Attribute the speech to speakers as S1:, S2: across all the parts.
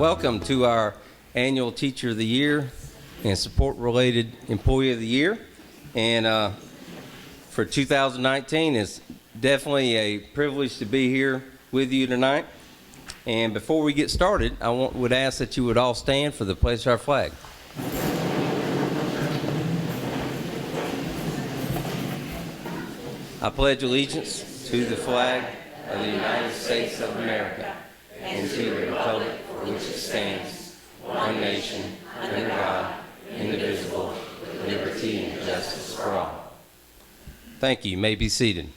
S1: Welcome to our annual Teacher of the Year and Support-Related Employee of the Year. And for 2019, it's definitely a privilege to be here with you tonight. And before we get started, I would ask that you would all stand for the pledge of our flag. I pledge allegiance to the flag of the United States of America and to the republic for which it stands, one nation, under God, indivisible, with liberty and justice for all. Thank you. You may be seated.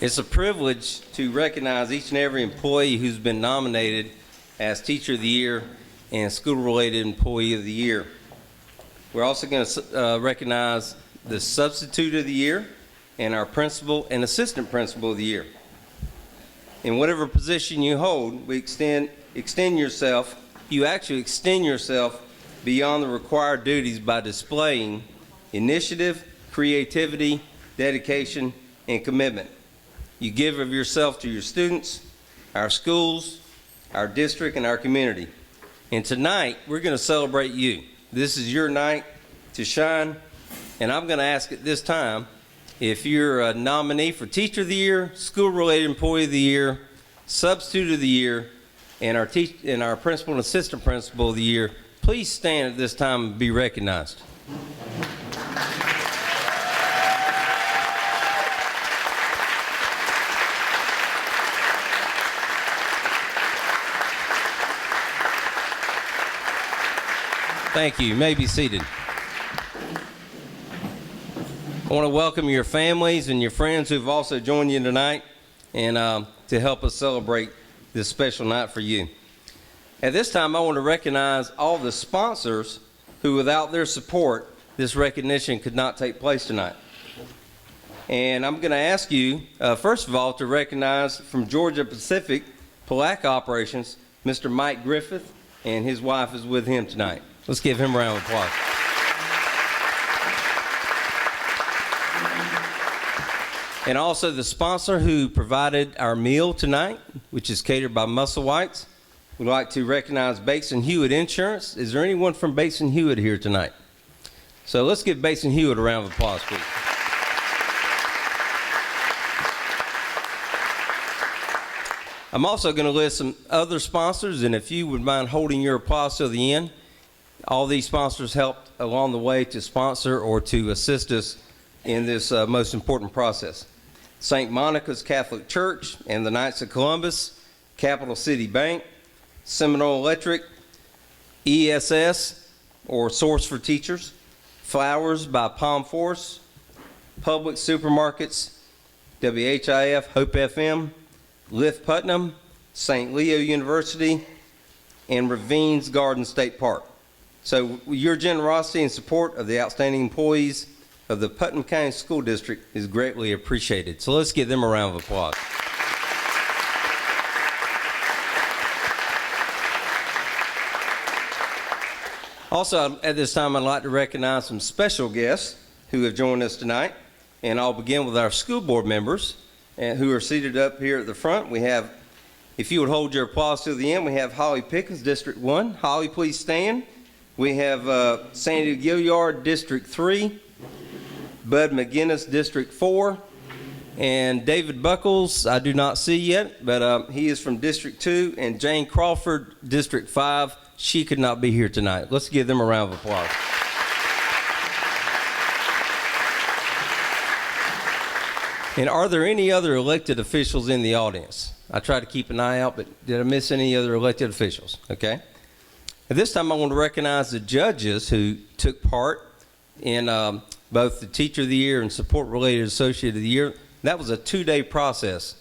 S1: It's a privilege to recognize each and every employee who's been nominated as Teacher of the Year and School-Related Employee of the Year. We're also going to recognize the Substitute of the Year and our Principal and Assistant Principal of the Year. In whatever position you hold, you extend yourself beyond the required duties by displaying initiative, creativity, dedication, and commitment. You give of yourself to your students, our schools, our district, and our community. And tonight, we're going to celebrate you. This is your night to shine. And I'm going to ask at this time, if you're a nominee for Teacher of the Year, School-Related Employee of the Year, Substitute of the Year, and our Principal and Assistant Principal of the Year, please stand at this time and be recognized. Thank you. You may be seated. I want to welcome your families and your friends who've also joined you tonight and to help us celebrate this special night for you. At this time, I want to recognize all the sponsors who, without their support, this recognition could not take place tonight. And I'm going to ask you, first of all, to recognize from Georgia Pacific Palaca Operations, Mr. Mike Griffith, and his wife is with him tonight. Let's give him a round of applause. And also the sponsor who provided our meal tonight, which is catered by Musselwhites. We'd like to recognize Bates & Hewitt Insurance. Is there anyone from Bates & Hewitt here tonight? So let's give Bates & Hewitt a round of applause, please. I'm also going to list some other sponsors, and if you would mind holding your applause till the end. All these sponsors helped along the way to sponsor or to assist us in this most important process. St. Monica's Catholic Church and the Knights of Columbus, Capital City Bank, Seminole Electric, ESS, or Source for Teachers, Flowers by Palm Forest, Public Supermarkets, WHIF, Hope FM, Lift Putnam, St. Leo University, and Ravines Garden State Park. So your generosity and support of the outstanding employees of the Putnam County School District is greatly appreciated. So let's give them a round of applause. Also, at this time, I'd like to recognize some special guests who have joined us tonight. And I'll begin with our school board members who are seated up here at the front. We have, if you would hold your applause to the end, we have Holly Pickens, District 1. Holly, please stand. We have Sandy Gilliard, District 3, Bud McGinnis, District 4, and David Buckles, I do not see yet, but he is from District 2, and Jane Crawford, District 5. She could not be here tonight. Let's give them a round of applause. And are there any other elected officials in the audience? I tried to keep an eye out, but did I miss any other elected officials? Okay. At this time, I want to recognize the judges who took part in both the Teacher of the Year and Support-Related Associate of the Year. That was a 2-day process.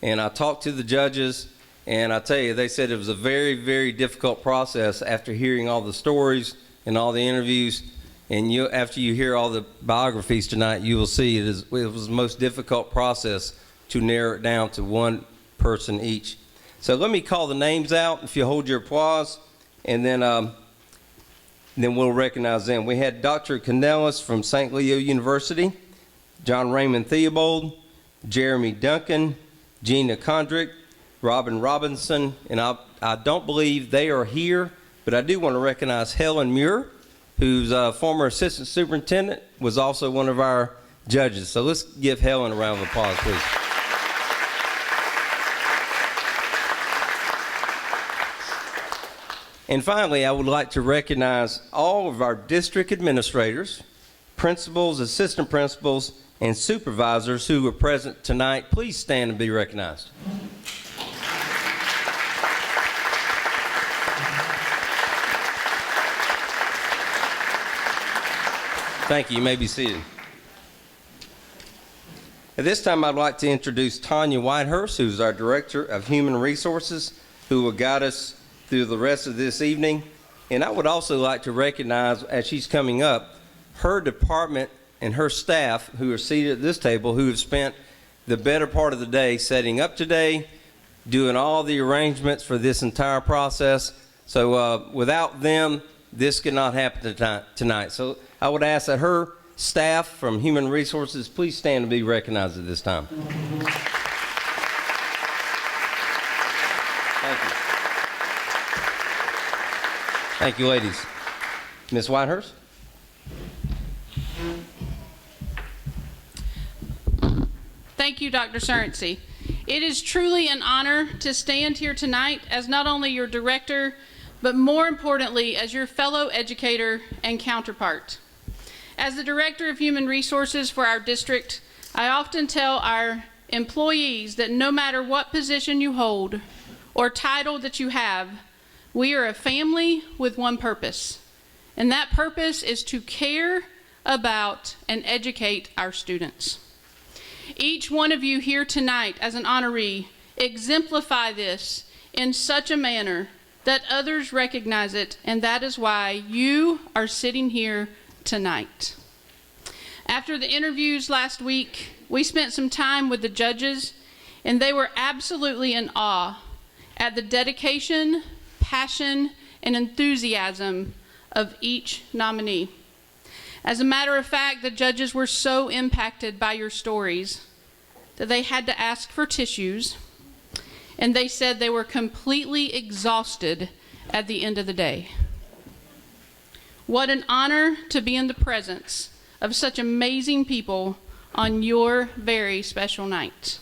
S1: And I talked to the judges, and I tell you, they said it was a very, very difficult process after hearing all the stories and all the interviews. And after you hear all the biographies tonight, you will see it was the most difficult process to narrow it down to one person each. So let me call the names out if you hold your applause. And then then we'll recognize them. We had Dr. Canellis from St. Leo University, John Raymond Theobald, Jeremy Duncan, Gina Condrick, Robin Robinson, and I don't believe they are here, but I do want to recognize Helen Muir, who's a former assistant superintendent, was also one of our judges. So let's give Helen a round of applause, please. And finally, I would like to recognize all of our district administrators, principals, assistant principals, and supervisors who are present tonight. Please stand and be recognized. Thank you. You may be seated. At this time, I'd like to introduce Tanya Whitehurst, who's our Director of Human Resources, who will guide us through the rest of this evening. And I would also like to recognize, as she's coming up, her department and her staff who are seated at this table, who have spent the better part of the day setting up today, doing all the arrangements for this entire process. So without them, this could not happen tonight. So I would ask that her staff from Human Resources please stand and be recognized at this time. Thank you. Thank you, ladies. Ms. Whitehurst.
S2: Thank you, Dr. Surrency. It is truly an honor to stand here tonight as not only your director, but more importantly, as your fellow educator and counterpart. As the Director of Human Resources for our district, I often tell our employees that no matter what position you hold or title that you have, we are a family with one purpose, and that purpose is to care about and educate our students. Each one of you here tonight as an honoree exemplify this in such a manner that others recognize it, and that is why you are sitting here tonight. After the interviews last week, we spent some time with the judges, and they were absolutely in awe at the dedication, passion, and enthusiasm of each nominee. As a matter of fact, the judges were so impacted by your stories that they had to ask for tissues, and they said they were completely exhausted at the end of the day. What an honor to be in the presence of such amazing people on your very special night.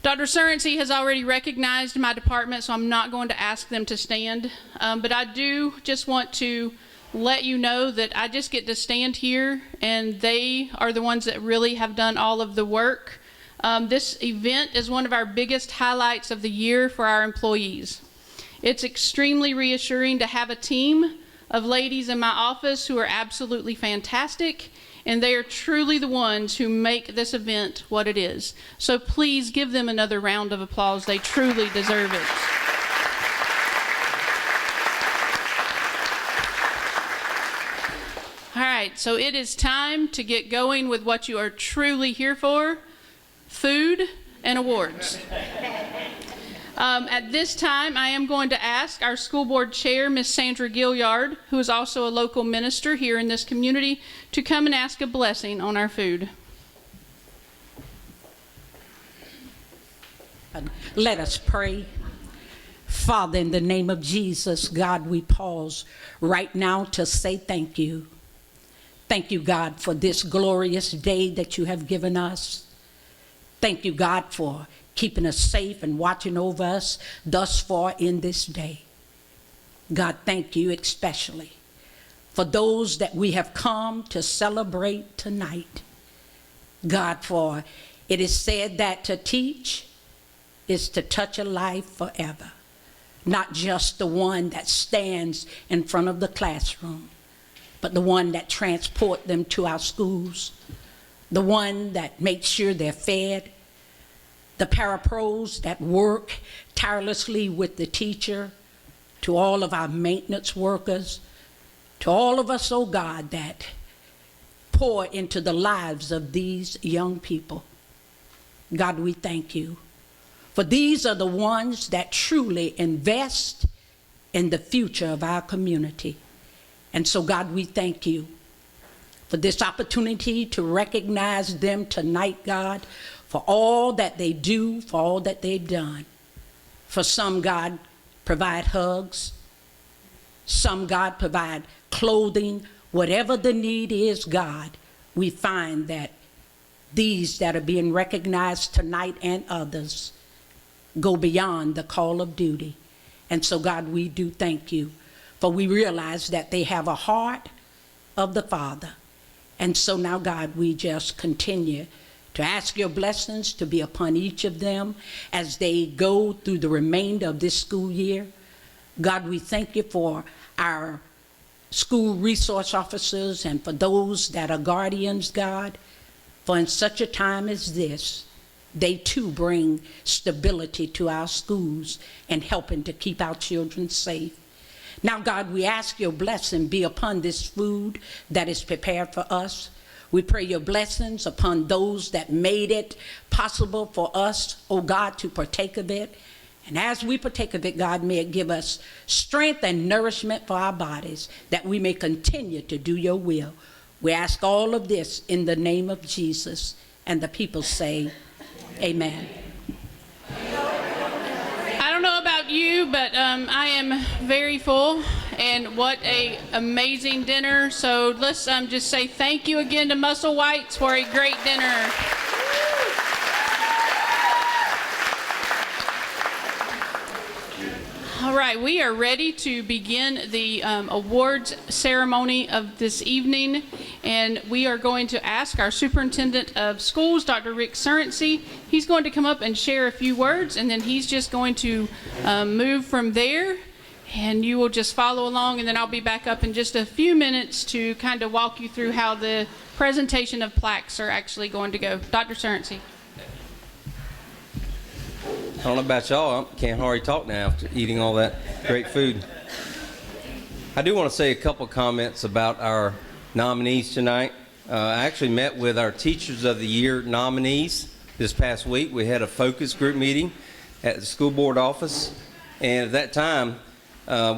S2: Dr. Surrency has already recognized my department, so I'm not going to ask them to stand, but I do just want to let you know that I just get to stand here, and they are the ones that really have done all of the work. This event is one of our biggest highlights of the year for our employees. It's extremely reassuring to have a team of ladies in my office who are absolutely fantastic, and they are truly the ones who make this event what it is. So please give them another round of applause. They truly deserve it. All right, so it is time to get going with what you are truly here for, food and awards. At this time, I am going to ask our school board chair, Ms. Sandra Gilliard, who is also a local minister here in this community, to come and ask a blessing on our food.
S3: Let us pray. Father, in the name of Jesus, God, we pause right now to say thank you. Thank you, God, for this glorious day that you have given us. Thank you, God, for keeping us safe and watching over us thus far in this day. God, thank you especially for those that we have come to celebrate tonight. God, for it is said that to teach is to touch a life forever, not just the one that stands in front of the classroom, but the one that transport them to our schools, the one that makes sure they're fed, the parapros that work tirelessly with the teacher, to all of our maintenance workers, to all of us, oh God, that pour into the lives of these young people. God, we thank you. For these are the ones that truly invest in the future of our community. And so, God, we thank you for this opportunity to recognize them tonight, God, for all that they do, for all that they've done. For some, God, provide hugs. Some, God, provide clothing. Whatever the need is, God, we find that these that are being recognized tonight and others go beyond the call of duty. And so, God, we do thank you, for we realize that they have a heart of the Father. And so now, God, we just continue to ask your blessings to be upon each of them as they go through the remainder of this school year. God, we thank you for our school resource officers and for those that are guardians, God, for in such a time as this, they too bring stability to our schools and helping to keep our children safe. Now, God, we ask your blessing be upon this food that is prepared for us. We pray your blessings upon those that made it possible for us, oh God, to partake of it. And as we partake of it, God, may it give us strength and nourishment for our bodies, that we may continue to do your will. We ask all of this in the name of Jesus. And the people say, amen.
S2: I don't know about you, but I am very full, and what a amazing dinner. So let's just say thank you again to Musselwhites for a great dinner. All right, we are ready to begin the awards ceremony of this evening, and we are going to ask our superintendent of schools, Dr. Rick Surrency. He's going to come up and share a few words, and then he's just going to move from there, and you will just follow along, and then I'll be back up in just a few minutes to kind of walk you through how the presentation of plaques are actually going to go. Dr. Surrency.
S1: I don't know about y'all, I can't hardly talk now after eating all that great food. I do want to say a couple comments about our nominees tonight. I actually met with our Teachers of the Year nominees this past week. We had a focus group meeting at the school board office, and at that time,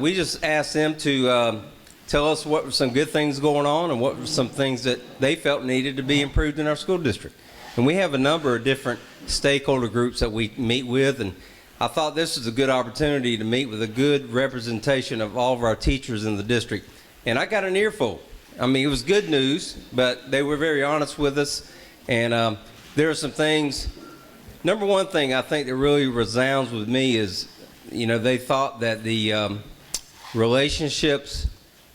S1: we just asked them to tell us what were some good things going on and what were some things that they felt needed to be improved in our school district. And we have a number of different stakeholder groups that we meet with, and I thought this was a good opportunity to meet with a good representation of all of our teachers in the district. And I got an earful. I mean, it was good news, but they were very honest with us. And there are some things. Number one thing I think that really resounds with me is, you know, they thought that the relationships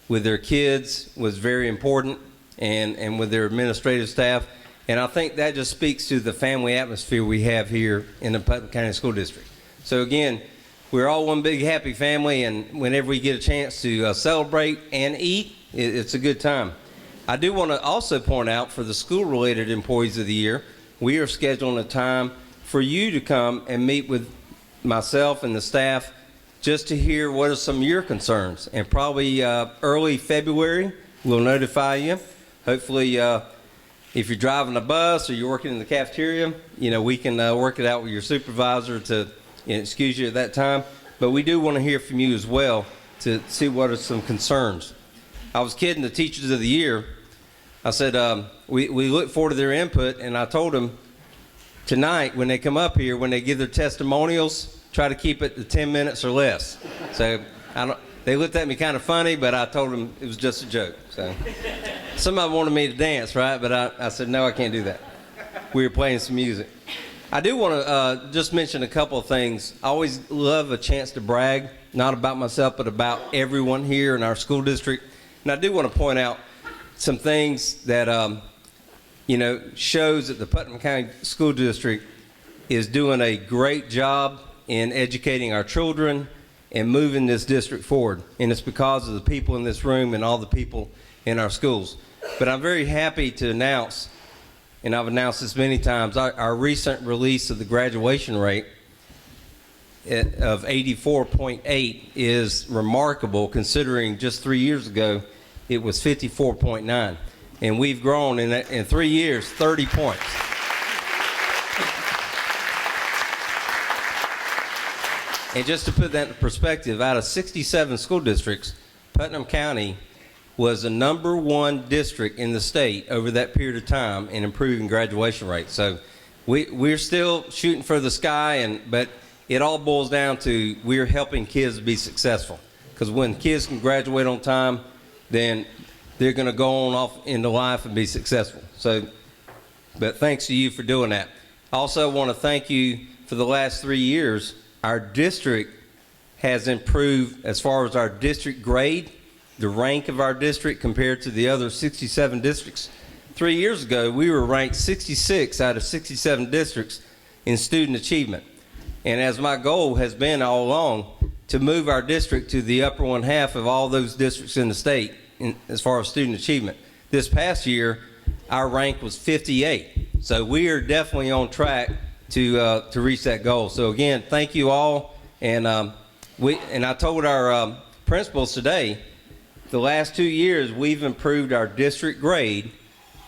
S1: with their kids was very important, and with their administrative staff. And I think that just speaks to the family atmosphere we have here in the Putnam County School District. So again, we're all one big happy family, and whenever we get a chance to celebrate and eat, it's a good time. I do want to also point out, for the school-related employees of the year, we are scheduling a time for you to come and meet with myself and the staff just to hear what are some of your concerns. And probably early February, we'll notify you. Hopefully, if you're driving a bus or you're working in the cafeteria, you know, we can work it out with your supervisor to excuse you at that time. But we do want to hear from you as well to see what are some concerns. I was kidding the Teachers of the Year. I said, we look forward to their input, and I told them tonight when they come up here, when they give their testimonials, try to keep it to 10 minutes or less. So they looked at me kind of funny, but I told them it was just a joke. So somebody wanted me to dance, right? But I said, no, I can't do that. We were playing some music. I do want to just mention a couple of things. I always love a chance to brag, not about myself, but about everyone here in our school district. And I do want to point out some things that, you know, shows that the Putnam County School District is doing a great job in educating our children and moving this district forward. And it's because of the people in this room and all the people in our schools. But I'm very happy to announce, and I've announced this many times, our recent release of the graduation rate of 84.8 is remarkable, considering just 3 years ago it was 54.9. And we've grown in 3 years 30 points. And just to put that in perspective, out of 67 school districts, Putnam County was the #1 district in the state over that period of time in improving graduation rates. So we're still shooting for the sky, but it all boils down to we're helping kids be successful. Because when kids can graduate on time, then they're going to go on off into life and be successful. So, but thanks to you for doing that. I also want to thank you for the last 3 years. Our district has improved as far as our district grade, the rank of our district compared to the other 67 districts. 3 years ago, we were ranked 66 out of 67 districts in student achievement. And as my goal has been all along, to move our district to the upper one half of all those districts in the state as far as student achievement. This past year, our rank was 58. So we are definitely on track to reach that goal. So again, thank you all. And I told our principals today, the last 2 years, we've improved our district grade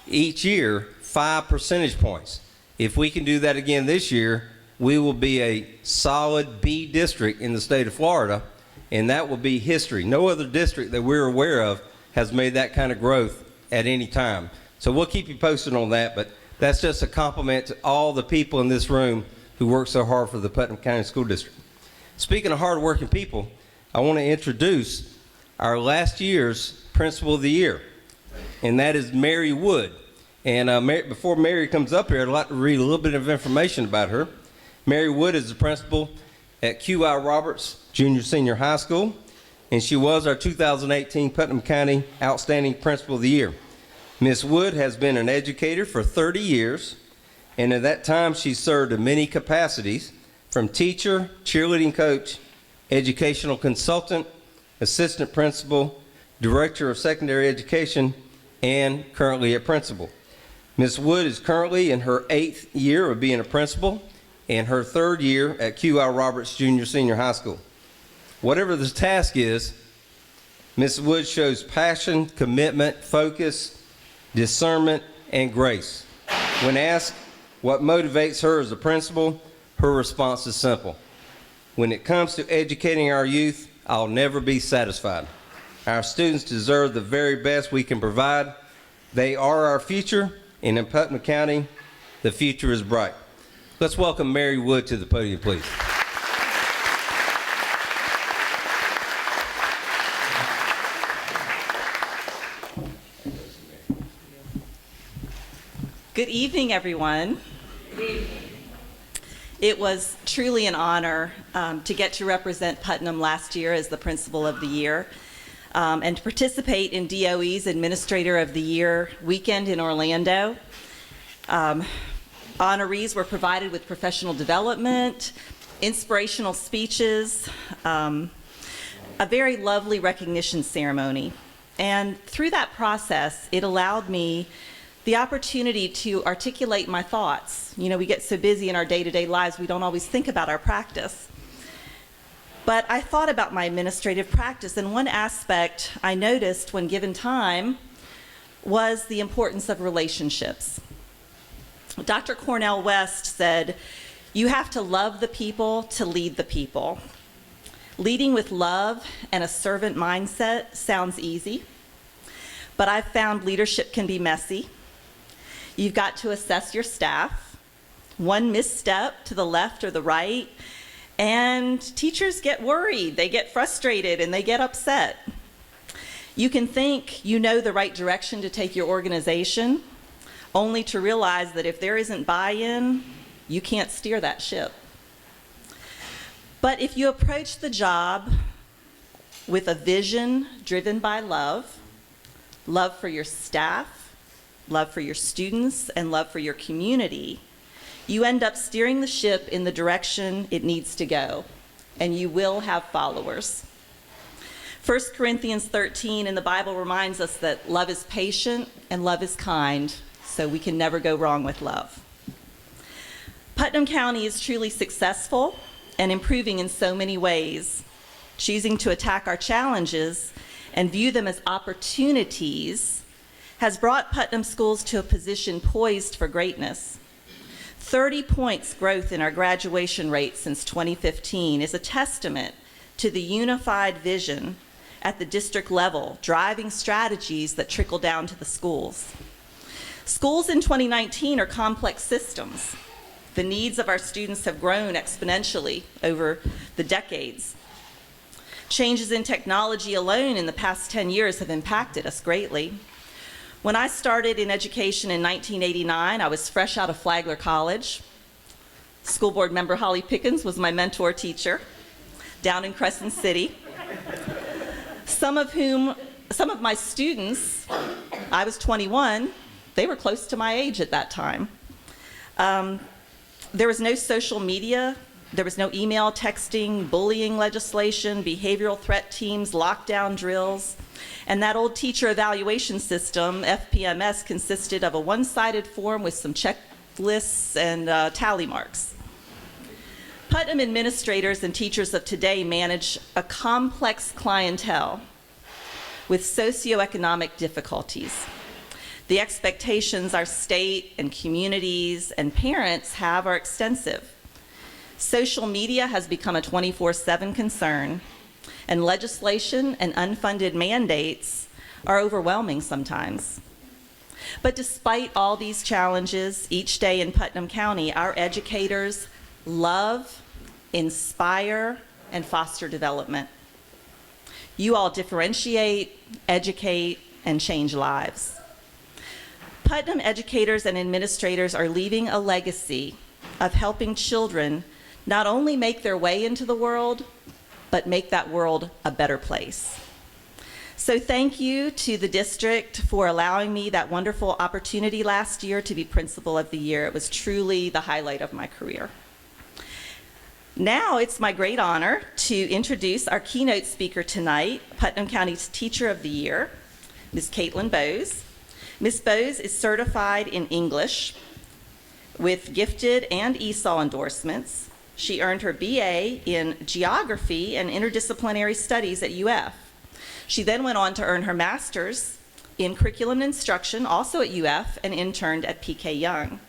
S1: each year 5 percentage points. If we can do that again this year, we will be a solid B district in the state of Florida, and that will be history. No other district that we're aware of has made that kind of growth at any time. So we'll keep you posted on that, but that's just a compliment to all the people in this room who work so hard for the Putnam County School District. Speaking of hardworking people, I want to introduce our last year's Principal of the Year, and that is Mary Wood. And before Mary comes up here, I'd like to read a little bit of information about her. Mary Wood is the principal at QI Roberts Junior Senior High School, and she was our 2018 Putnam County Outstanding Principal of the Year. Ms. Wood has been an educator for 30 years, and at that time she served in many capacities, from teacher, cheerleading coach, educational consultant, assistant principal, director of secondary education, and currently a principal. Ms. Wood is currently in her 8th year of being a principal, and her 3rd year at QI Roberts Junior Senior High School. Whatever the task is, Ms. Wood shows passion, commitment, focus, discernment, and grace. When asked what motivates her as a principal, her response is simple. When it comes to educating our youth, I'll never be satisfied. Our students deserve the very best we can provide. They are our future, and in Putnam County, the future is bright. Let's welcome Mary Wood to the podium, please.
S4: Good evening, everyone. It was truly an honor to get to represent Putnam last year as the Principal of the Year and to participate in DOE's Administrator of the Year weekend in Orlando. Honorees were provided with professional development, inspirational speeches, a very lovely recognition ceremony. And through that process, it allowed me the opportunity to articulate my thoughts. You know, we get so busy in our day-to-day lives, we don't always think about our practice. But I thought about my administrative practice, and one aspect I noticed when given time was the importance of relationships. Dr. Cornel West said, "You have to love the people to lead the people." Leading with love and a servant mindset sounds easy, but I've found leadership can be messy. You've got to assess your staff. One misstep to the left or the right, and teachers get worried, they get frustrated, and they get upset. You can think you know the right direction to take your organization, only to realize that if there isn't buy-in, you can't steer that ship. But if you approach the job with a vision driven by love, love for your staff, love for your students, and love for your community, you end up steering the ship in the direction it needs to go, and you will have followers. 1 Corinthians 13 in the Bible reminds us that love is patient and love is kind, so we can never go wrong with love. Putnam County is truly successful and improving in so many ways. Choosing to attack our challenges and view them as opportunities has brought Putnam schools to a position poised for greatness. 30 points growth in our graduation rate since 2015 is a testament to the unified vision at the district level, driving strategies that trickle down to the schools. Schools in 2019 are complex systems. The needs of our students have grown exponentially over the decades. Changes in technology alone in the past 10 years have impacted us greatly. When I started in education in 1989, I was fresh out of Flagler College. School board member Holly Pickens was my mentor teacher down in Crescent City. Some of my students, I was 21, they were close to my age at that time. There was no social media. There was no email, texting, bullying legislation, behavioral threat teams, lockdown drills. And that old teacher evaluation system, FPMS, consisted of a one-sided form with some checklists and tally marks. Putnam administrators and teachers of today manage a complex clientele with socioeconomic difficulties. The expectations our state and communities and parents have are extensive. Social media has become a 24/7 concern, and legislation and unfunded mandates are overwhelming sometimes. But despite all these challenges, each day in Putnam County, our educators love, inspire, and foster development. You all differentiate, educate, and change lives. Putnam educators and administrators are leaving a legacy of helping children not only make their way into the world, but make that world a better place. So thank you to the district for allowing me that wonderful opportunity last year to be Principal of the Year. It was truly the highlight of my career. Now it's my great honor to introduce our keynote speaker tonight, Putnam County's Teacher of the Year, Ms. Caitlin Bowes. Ms. Bowes is certified in English with gifted and ESOL endorsements. She earned her BA in Geography and Interdisciplinary Studies at UF. She then went on to earn her master's in Curriculum Instruction, also at UF, and interned at PK Young.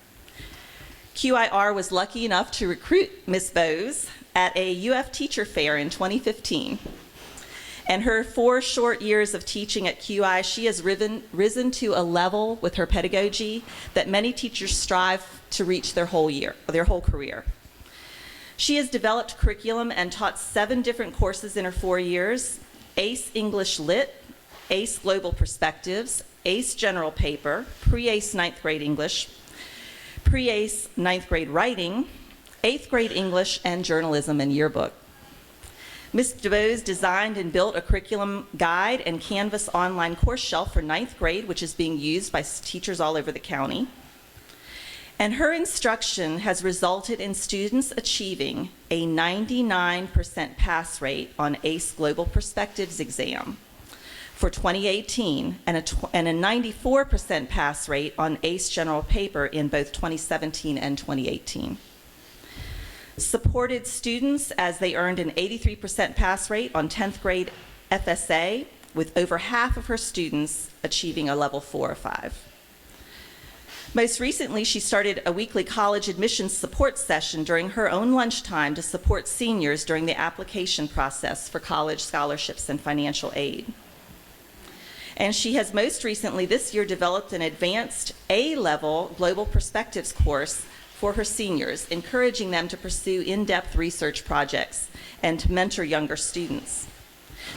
S4: QIR was lucky enough to recruit Ms. Bowes at a UF teacher fair in 2015. And her 4 short years of teaching at QI, she has risen to a level with her pedagogy that many teachers strive to reach their whole career. She has developed curriculum and taught 7 different courses in her 4 years: ACE English Lit, ACE Global Perspectives, ACE General Paper, Pre-ACE 9th grade English, Pre-ACE 9th grade Writing, 8th grade English, and Journalism and Yearbook. Ms. Bowes designed and built a curriculum guide and Canvas online course shelf for 9th grade, which is being used by teachers all over the county. And her instruction has resulted in students achieving a 99% pass rate on ACE Global Perspectives exam for 2018 and a 94% pass rate on ACE General Paper in both 2017 and 2018. Supported students as they earned an 83% pass rate on 10th grade FSA, with over half of her students achieving a level 4 or 5. Most recently, she started a weekly college admissions support session during her own lunchtime to support seniors during the application process for college scholarships and financial aid. And she has most recently this year developed an advanced A-level Global Perspectives course for her seniors, encouraging them to pursue in-depth research projects and to mentor younger students.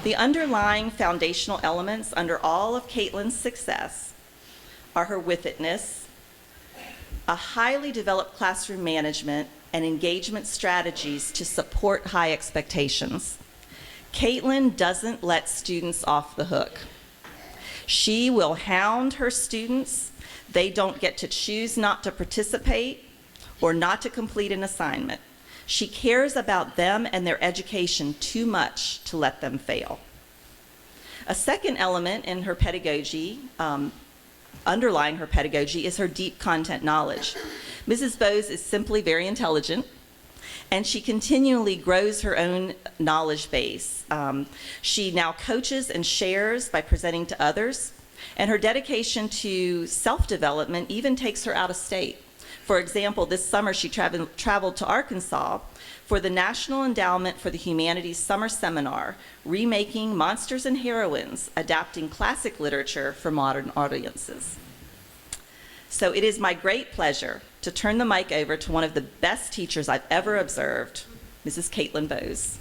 S4: The underlying foundational elements under all of Caitlin's success are her with-itness, a highly developed classroom management, and engagement strategies to support high expectations. Caitlin doesn't let students off the hook. She will hound her students. They don't get to choose not to participate or not to complete an assignment. She cares about them and their education too much to let them fail. A second element in her pedagogy, underlying her pedagogy, is her deep content knowledge. Mrs. Bowes is simply very intelligent, and she continually grows her own knowledge base. She now coaches and shares by presenting to others, and her dedication to self-development even takes her out of state. For example, this summer she traveled to Arkansas for the National Endowment for the Humanities Summer Seminar, Remaking Monsters and Heroines, Adapting Classic Literature for Modern Audiences. So it is my great pleasure to turn the mic over to one of the best teachers I've ever observed, Mrs. Caitlin Bowes.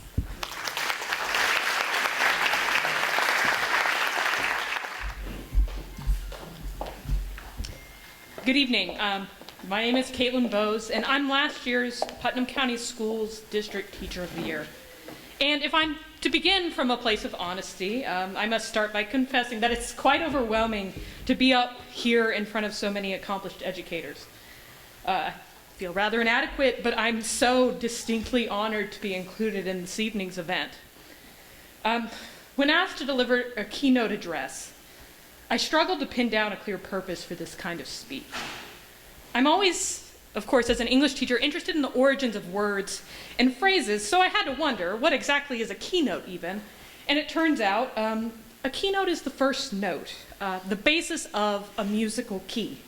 S5: Good evening. My name is Caitlin Bowes, and I'm last year's Putnam County Schools District Teacher of the Year. And if I'm to begin from a place of honesty, I must start by confessing that it's quite overwhelming to be up here in front of so many accomplished educators. I feel rather inadequate, but I'm so distinctly honored to be included in this evening's event. When asked to deliver a keynote address, I struggled to pin down a clear purpose for this kind of speech. I'm always, of course, as an English teacher, interested in the origins of words and phrases, so I had to wonder, what exactly is a keynote even? And it turns out a keynote is the first note, the basis of a musical key.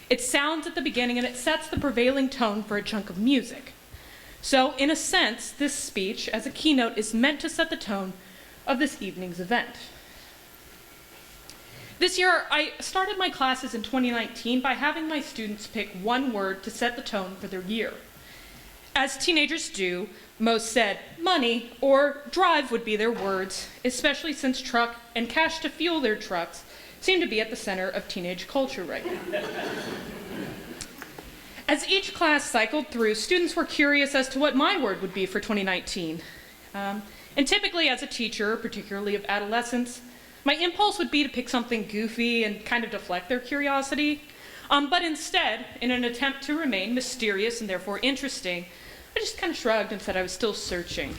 S5: It sounds at the beginning and it sets the prevailing tone for a chunk of music. So, in a sense, this speech, as a keynote, is meant to set the tone of this evening's event. This year, I started my classes in 2019 by having my students pick one word to set the tone for their year. As teenagers do, most said money or drive would be their words, especially since truck and cash to fuel their trucks seem to be at the center of teenage culture right now. As each class cycled through, students were curious as to what my word would be for 2019. And typically as a teacher, particularly of adolescents, my impulse would be to pick something goofy and kind of deflect their curiosity. But instead, in an attempt to remain mysterious and therefore interesting, I just kind of shrugged and said I was still searching.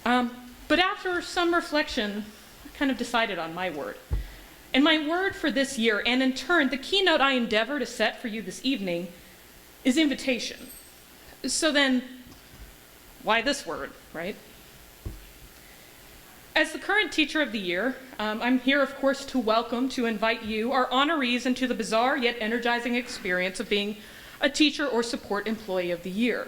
S5: But after some reflection, I kind of decided on my word. And my word for this year, and in turn, the keynote I endeavor to set for you this evening, is invitation. So then, why this word, right? As the current teacher of the year, I'm here, of course, to invite you, our honorees, into the bizarre yet energizing experience of being a teacher or support employee of the year.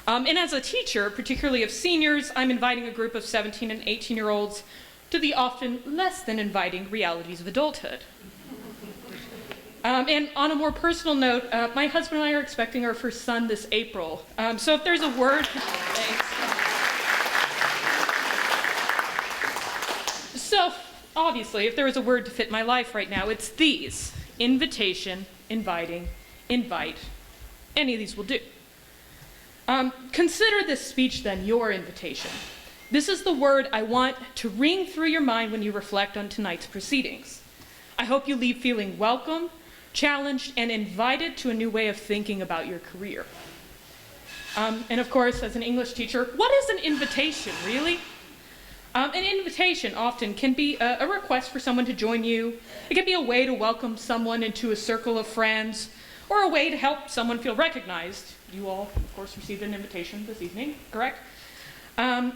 S5: And as a teacher, particularly of seniors, I'm inviting a group of 17 and 18-year-olds to the often less than inviting realities of adulthood. And on a more personal note, my husband and I are expecting our first son this April. So if there's a word, thanks. So, obviously, if there was a word to fit my life right now, it's these: invitation, inviting, invite. Any of these will do. Consider this speech, then, your invitation. This is the word I want to ring through your mind when you reflect on tonight's proceedings. I hope you leave feeling welcome, challenged, and invited to a new way of thinking about your career. And of course, as an English teacher, what is an invitation, really? An invitation often can be a request for someone to join you. It can be a way to welcome someone into a circle of friends, or a way to help someone feel recognized. You all, of course, received an invitation this evening, correct? And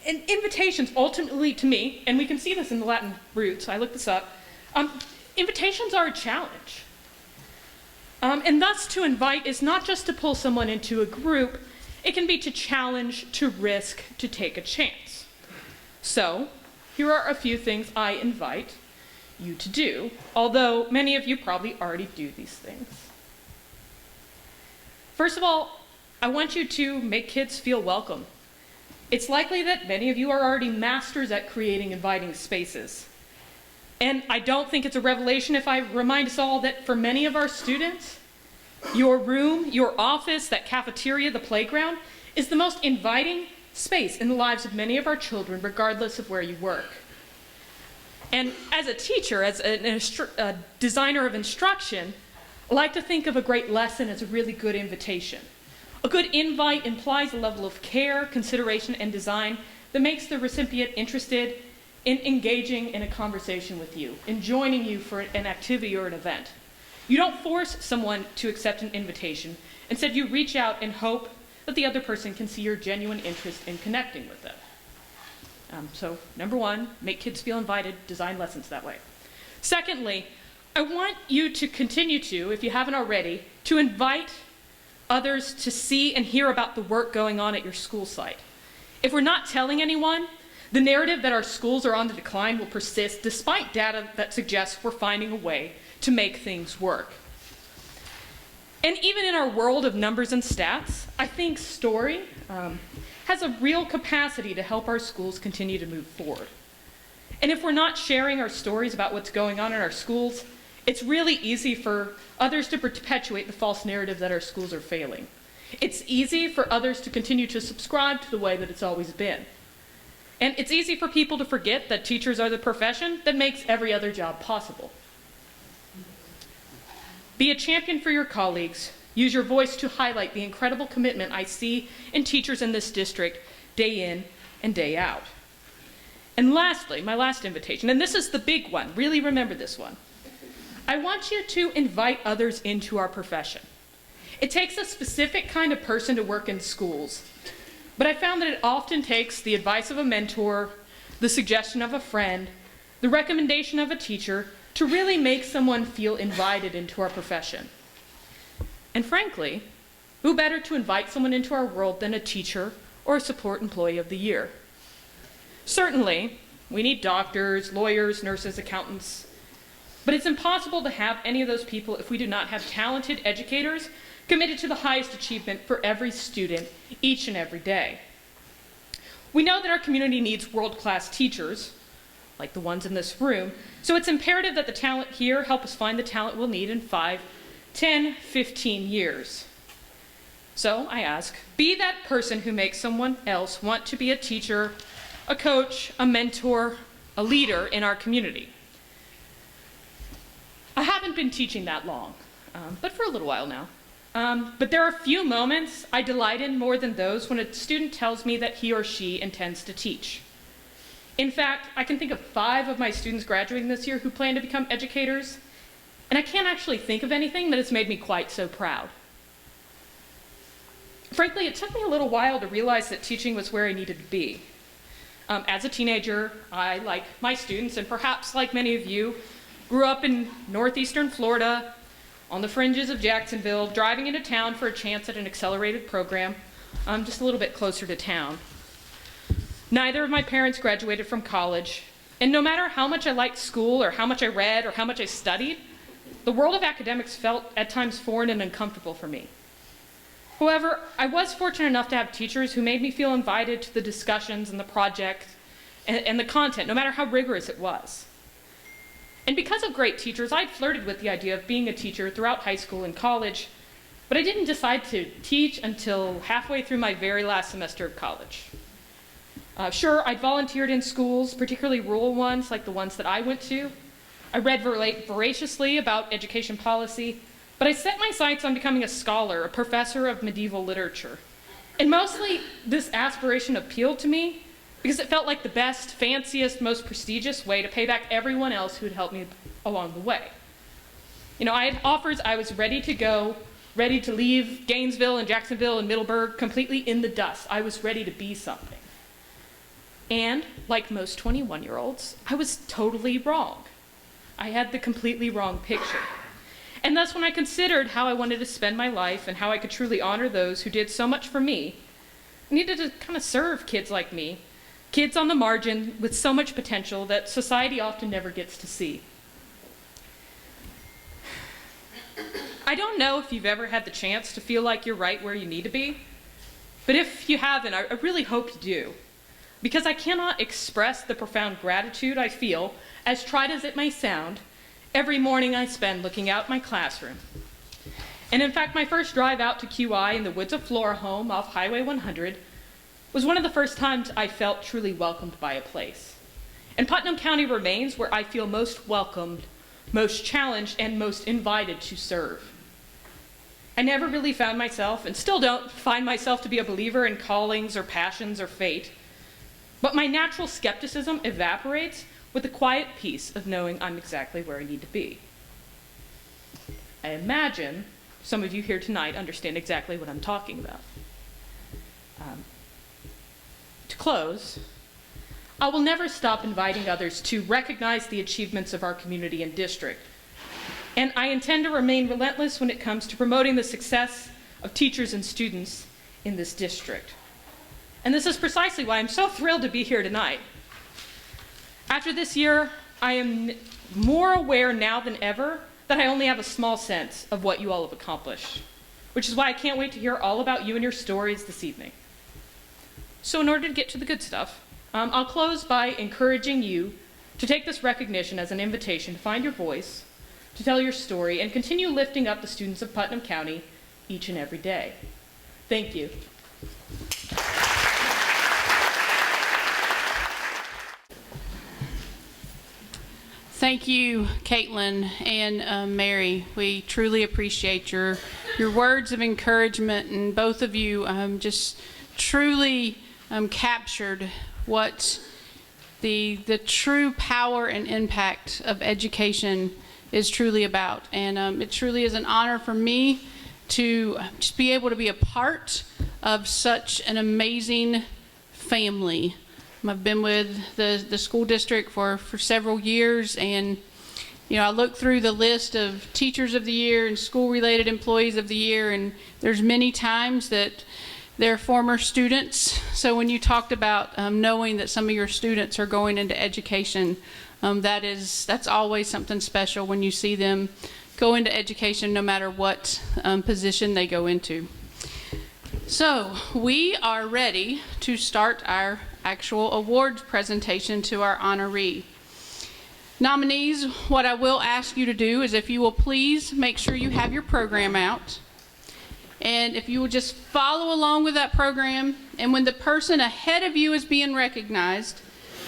S5: invitations, ultimately, to me, and we can see this in the Latin roots, I looked this up, invitations are a challenge. And thus, to invite is not just to pull someone into a group, it can be to challenge, to risk, to take a chance. So, here are a few things I invite you to do, although many of you probably already do these things. First of all, I want you to make kids feel welcome. It's likely that many of you are already masters at creating inviting spaces. And I don't think it's a revelation if I remind us all that for many of our students, your room, your office, that cafeteria, the playground, is the most inviting space in the lives of many of our children, regardless of where you work. And as a teacher, as a designer of instruction, I like to think of a great lesson as a really good invitation. A good invite implies a level of care, consideration, and design that makes the recipient interested in engaging in a conversation with you, in joining you for an activity or an event. You don't force someone to accept an invitation. Instead, you reach out and hope that the other person can see your genuine interest in connecting with them. So, number one, make kids feel invited, design lessons that way. Secondly, I want you to continue to, if you haven't already, to invite others to see and hear about the work going on at your school site. If we're not telling anyone, the narrative that our schools are on the decline will persist despite data that suggests we're finding a way to make things work. And even in our world of numbers and stats, I think story has a real capacity to help our schools continue to move forward. And if we're not sharing our stories about what's going on in our schools, it's really easy for others to perpetuate the false narrative that our schools are failing. It's easy for others to continue to subscribe to the way that it's always been. And it's easy for people to forget that teachers are the profession that makes every other job possible. Be a champion for your colleagues. Use your voice to highlight the incredible commitment I see in teachers in this district day in and day out. And lastly, my last invitation, and this is the big one, really remember this one. I want you to invite others into our profession. It takes a specific kind of person to work in schools, but I found that it often takes the advice of a mentor, the suggestion of a friend, the recommendation of a teacher to really make someone feel invited into our profession. And frankly, who better to invite someone into our world than a teacher or a support employee of the year? Certainly, we need doctors, lawyers, nurses, accountants, but it's impossible to have any of those people if we do not have talented educators committed to the highest achievement for every student each and every day. We know that our community needs world-class teachers, like the ones in this room, so it's imperative that the talent here help us find the talent we'll need in 5, 10, 15 years. So I ask, be that person who makes someone else want to be a teacher, a coach, a mentor, a leader in our community. I haven't been teaching that long, but for a little while now. But there are few moments I delight in more than those when a student tells me that he or she intends to teach. In fact, I can think of 5 of my students graduating this year who plan to become educators, and I can't actually think of anything that has made me quite so proud. Frankly, it took me a little while to realize that teaching was where I needed to be. As a teenager, I, like my students, and perhaps like many of you, grew up in northeastern Florida, on the fringes of Jacksonville, driving into town for a chance at an accelerated program, just a little bit closer to town. Neither of my parents graduated from college, and no matter how much I liked school or how much I read or how much I studied, the world of academics felt at times foreign and uncomfortable for me. However, I was fortunate enough to have teachers who made me feel invited to the discussions and the projects and the content, no matter how rigorous it was. And because of great teachers, I'd flirted with the idea of being a teacher throughout high school and college, but I didn't decide to teach until halfway through my very last semester of college. Sure, I'd volunteered in schools, particularly rural ones like the ones that I went to. I read voraciously about education policy, but I set my sights on becoming a scholar, a professor of medieval literature. And mostly, this aspiration appealed to me because it felt like the best, fanciest, most prestigious way to pay back everyone else who had helped me along the way. You know, I had offers, I was ready to go, ready to leave Gainesville and Jacksonville and Middleburg completely in the dust. I was ready to be something. And, like most 21-year-olds, I was totally wrong. I had the completely wrong picture. And thus, when I considered how I wanted to spend my life and how I could truly honor those who did so much for me, I needed to kind of serve kids like me, kids on the margin with so much potential that society often never gets to see. I don't know if you've ever had the chance to feel like you're right where you need to be, but if you haven't, I really hope you do, because I cannot express the profound gratitude I feel, as trite as it may sound, every morning I spend looking out my classroom. And in fact, my first drive out to QI in the woods of Flora home off Highway 100 was one of the first times I felt truly welcomed by a place. And Putnam County remains where I feel most welcomed, most challenged, and most invited to serve. I never really found myself, and still don't find myself, to be a believer in callings or passions or fate, but my natural skepticism evaporates with the quiet peace of knowing I'm exactly where I need to be. I imagine some of you here tonight understand exactly what I'm talking about. To close, I will never stop inviting others to recognize the achievements of our community and district, and I intend to remain relentless when it comes to promoting the success of teachers and students in this district. And this is precisely why I'm so thrilled to be here tonight. After this year, I am more aware now than ever that I only have a small sense of what you all have accomplished, which is why I can't wait to hear all about you and your stories this evening. So in order to get to the good stuff, I'll close by encouraging you to take this recognition as an invitation to find your voice, to tell your story, and continue lifting up the students of Putnam County each and every day. Thank you.
S2: Thank you, Caitlin and Mary. We truly appreciate your words of encouragement, and both of you just truly captured what the true power and impact of education is truly about. And it truly is an honor for me to just be able to be a part of such an amazing family. I've been with the school district for several years, and I look through the list of teachers of the year and school-related employees of the year, and there's many times that they're former students. So when you talked about knowing that some of your students are going into education, that's always something special when you see them go into education, no matter what position they go into. So we are ready to start our actual awards presentation to our honoree. Nominees, what I will ask you to do is if you will please make sure you have your program out. And if you will just follow along with that program, and when the person ahead of you is being recognized,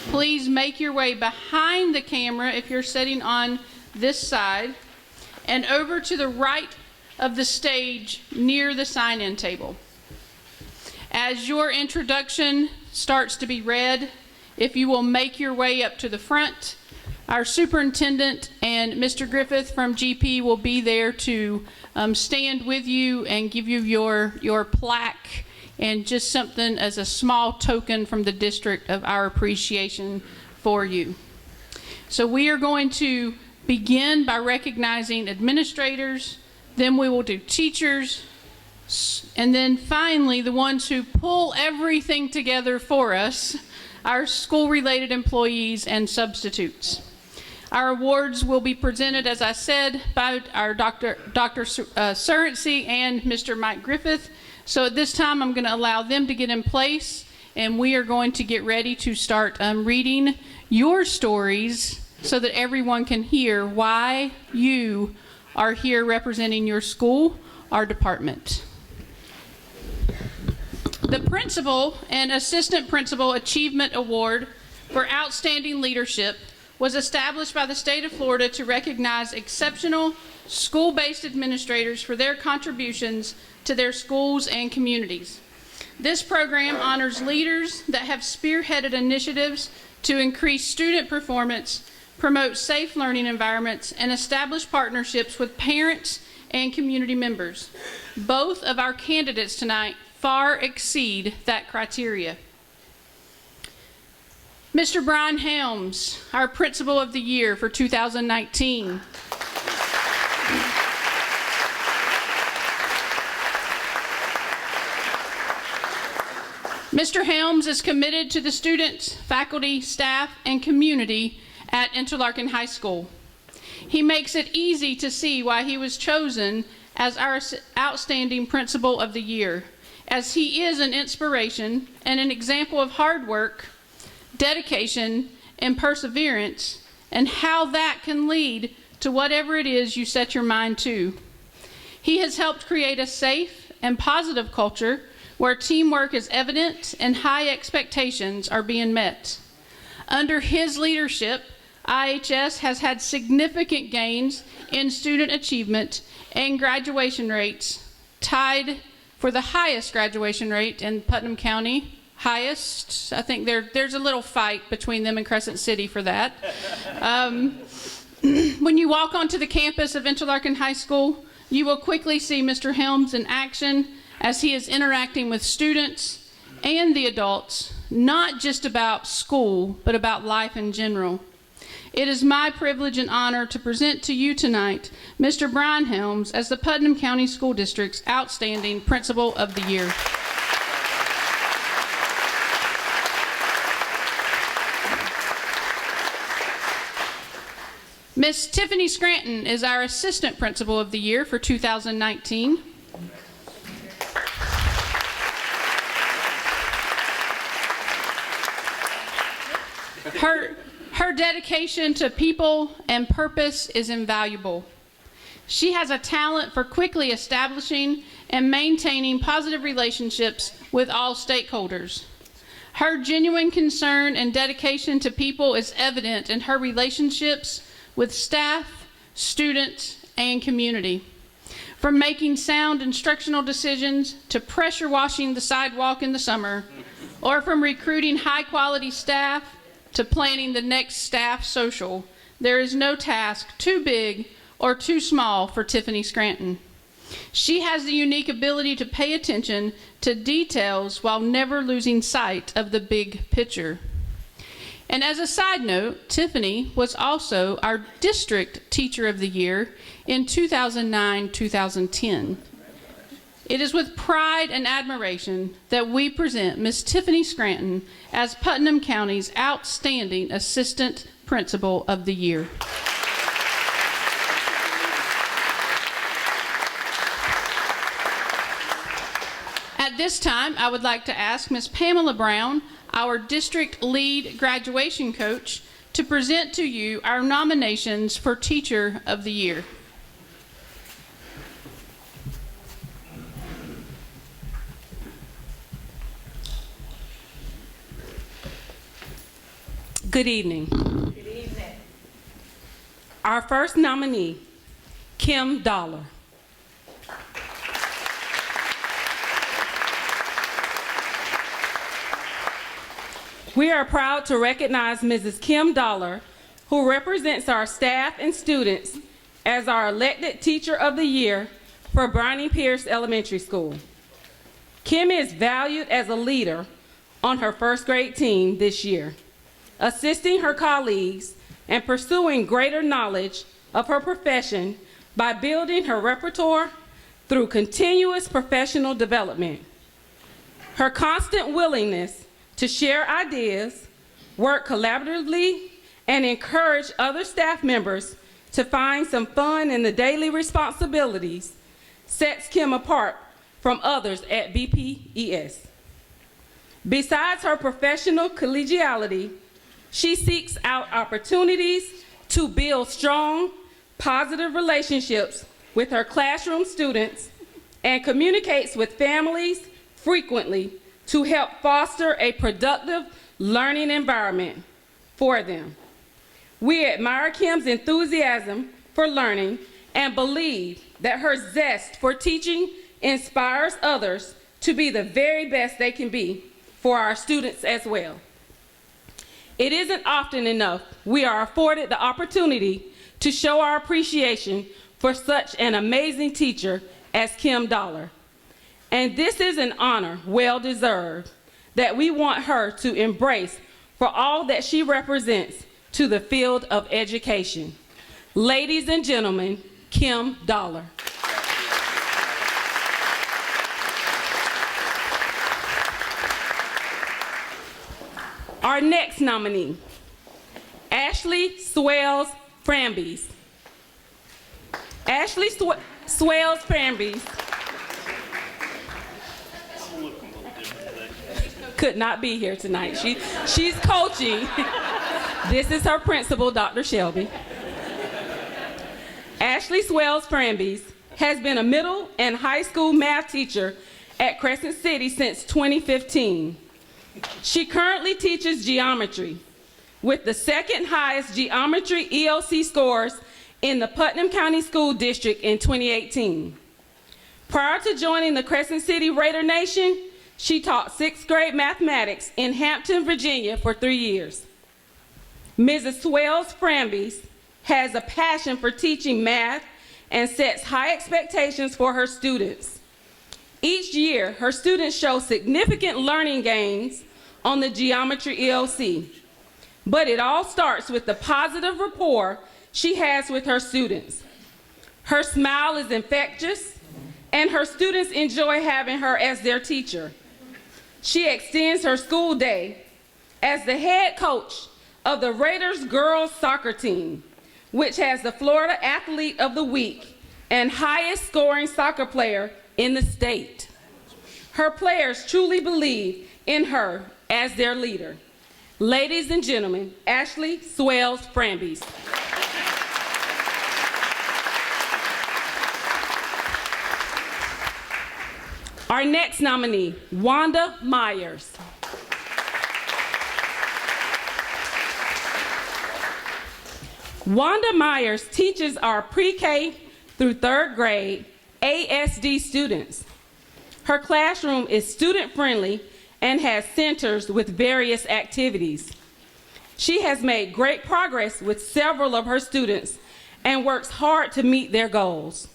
S2: please make your way behind the camera if you're sitting on this side, and over to the right of the stage near the sign-in table. As your introduction starts to be read, if you will make your way up to the front, our superintendent and Mr. Griffith from GP will be there to stand with you and give you your plaque and just something as a small token from the district of our appreciation for you. So we are going to begin by recognizing administrators, then we will do teachers, and then finally the ones who pull everything together for us, our school-related employees and substitutes. Our awards will be presented, as I said, by our Dr. Surrency and Mr. Mike Griffith. So at this time, I'm going to allow them to get in place, and we are going to get ready to start reading your stories so that everyone can hear why you are here representing your school, our department. The Principal and Assistant Principal Achievement Award for Outstanding Leadership was established by the state of Florida to recognize exceptional school-based administrators for their contributions to their schools and communities. This program honors leaders that have spearheaded initiatives to increase student performance, promote safe learning environments, and establish partnerships with parents and community members. Both of our candidates tonight far exceed that criteria. Mr. Brian Helms, our Principal of the Year for 2019. Mr. Helms is committed to the students, faculty, staff, and community at Interlaken High School. He makes it easy to see why he was chosen as our Outstanding Principal of the Year, as he is an inspiration and an example of hard work, dedication, and perseverance, and how that can lead to whatever it is you set your mind to. He has helped create a safe and positive culture where teamwork is evident and high expectations are being met. Under his leadership, IHS has had significant gains in student achievement and graduation rates, tied for the highest graduation rate in Putnam County. Highest, I think there's a little fight between them and Crescent City for that. When you walk onto the campus of Interlaken High School, you will quickly see Mr. Helms in action as he is interacting with students and the adults, not just about school, but about life in general. It is my privilege and honor to present to you tonight Mr. Brian Helms as the Putnam County School District's Outstanding Principal of the Year. Miss Tiffany Scranton is our Assistant Principal of the Year for 2019. Her dedication to people and purpose is invaluable. She has a talent for quickly establishing and maintaining positive relationships with all stakeholders. Her genuine concern and dedication to people is evident in her relationships with staff, students, and community. From making sound instructional decisions to pressure washing the sidewalk in the summer, or from recruiting high-quality staff to planning the next staff social, there is no task too big or too small for Tiffany Scranton. She has the unique ability to pay attention to details while never losing sight of the big picture. And as a side note, Tiffany was also our District Teacher of the Year in 2009-2010. It is with pride and admiration that we present Miss Tiffany Scranton as Putnam County's Outstanding Assistant Principal of the Year. At this time, I would like to ask Miss Pamela Brown, our District Lead Graduation Coach, to present to you our nominations for Teacher of the Year.
S6: Good evening. Good evening. Our first nominee, Kim Dollar. We are proud to recognize Mrs. Kim Dollar, who represents our staff and students as our elected Teacher of the Year for Browning Pierce Elementary School. Kim is valued as a leader on her first grade team this year, assisting her colleagues and pursuing greater knowledge of her profession by building her repertoire through continuous professional development. Her constant willingness to share ideas, work collaboratively, and encourage other staff members to find some fun in the daily responsibilities sets Kim apart from others at BPES. Besides her professional collegiality, she seeks out opportunities to build strong, positive relationships with her classroom students and communicates with families frequently to help foster a productive learning environment for them. We admire Kim's enthusiasm for learning and believe that her zest for teaching inspires others to be the very best they can be for our students as well. It isn't often enough we are afforded the opportunity to show our appreciation for such an amazing teacher as Kim Dollar. And this is an honor well deserved that we want her to embrace for all that she represents to the field of education. Ladies and gentlemen, Kim Dollar. Our next nominee, Ashley Swales Frambies. Ashley Swales Frambies could not be here tonight. She's coaching. This is her principal, Dr. Shelby. Ashley Swales Frambies has been a middle and high school math teacher at Crescent City since 2015. She currently teaches geometry with the second highest geometry ELC scores in the Putnam County School District in 2018. Prior to joining the Crescent City Raider Nation, she taught 6th grade mathematics in Hampton, Virginia for 3 years. Mrs. Swales Frambies has a passion for teaching math and sets high expectations for her students. Each year, her students show significant learning gains on the geometry ELC. But it all starts with the positive rapport she has with her students. Her smile is infectious, and her students enjoy having her as their teacher. She extends her school day as the head coach of the Raiders girls soccer team, which has the Florida Athlete of the Week and highest scoring soccer player in the state. Her players truly believe in her as their leader. Ladies and gentlemen, Ashley Swells Frambies. Our next nominee, Wanda Myers. Wanda Myers teaches our pre-K through 3rd grade ASD students. Her classroom is student-friendly and has centers with various activities. She has made great progress with several of her students and works hard to meet their goals.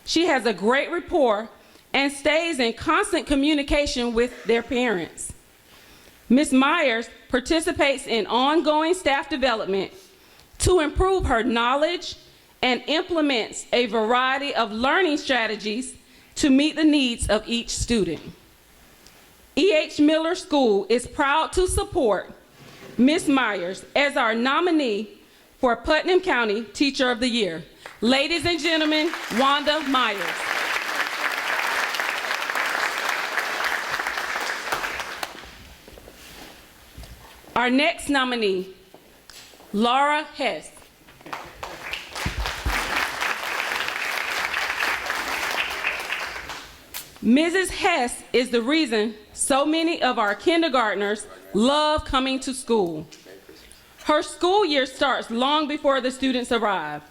S6: She has a great rapport and stays in constant communication with their parents. Ms. Myers participates in ongoing staff development to improve her knowledge and implements a variety of learning strategies to meet the needs of each student. E.H. Miller School is proud to support Ms. Myers as our nominee for Putnam County Teacher of the Year. Ladies and gentlemen, Wanda Myers. Our next nominee, Laura Hess. Mrs. Hess is the reason so many of our kindergartners love coming to school. Her school year starts long before the students arrive.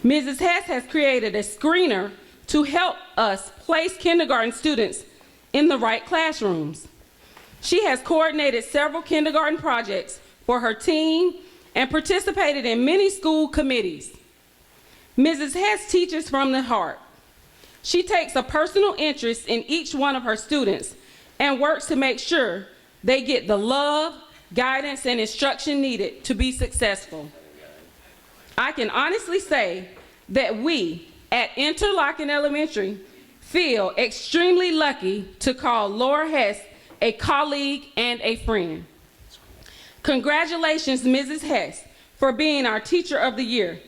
S6: Mrs. Hess has created a screener to help us place kindergarten students in the right classrooms. She has coordinated several kindergarten projects for her team and participated in many school committees. Mrs. Hess teaches from the heart. She takes a personal interest in each one of her students and works to make sure they get the love, guidance, and instruction needed to be successful. I can honestly say that we at Interlochen Elementary feel extremely lucky to call Laura Hess a colleague and a friend. Congratulations, Mrs. Hess, for being our Teacher of the Year.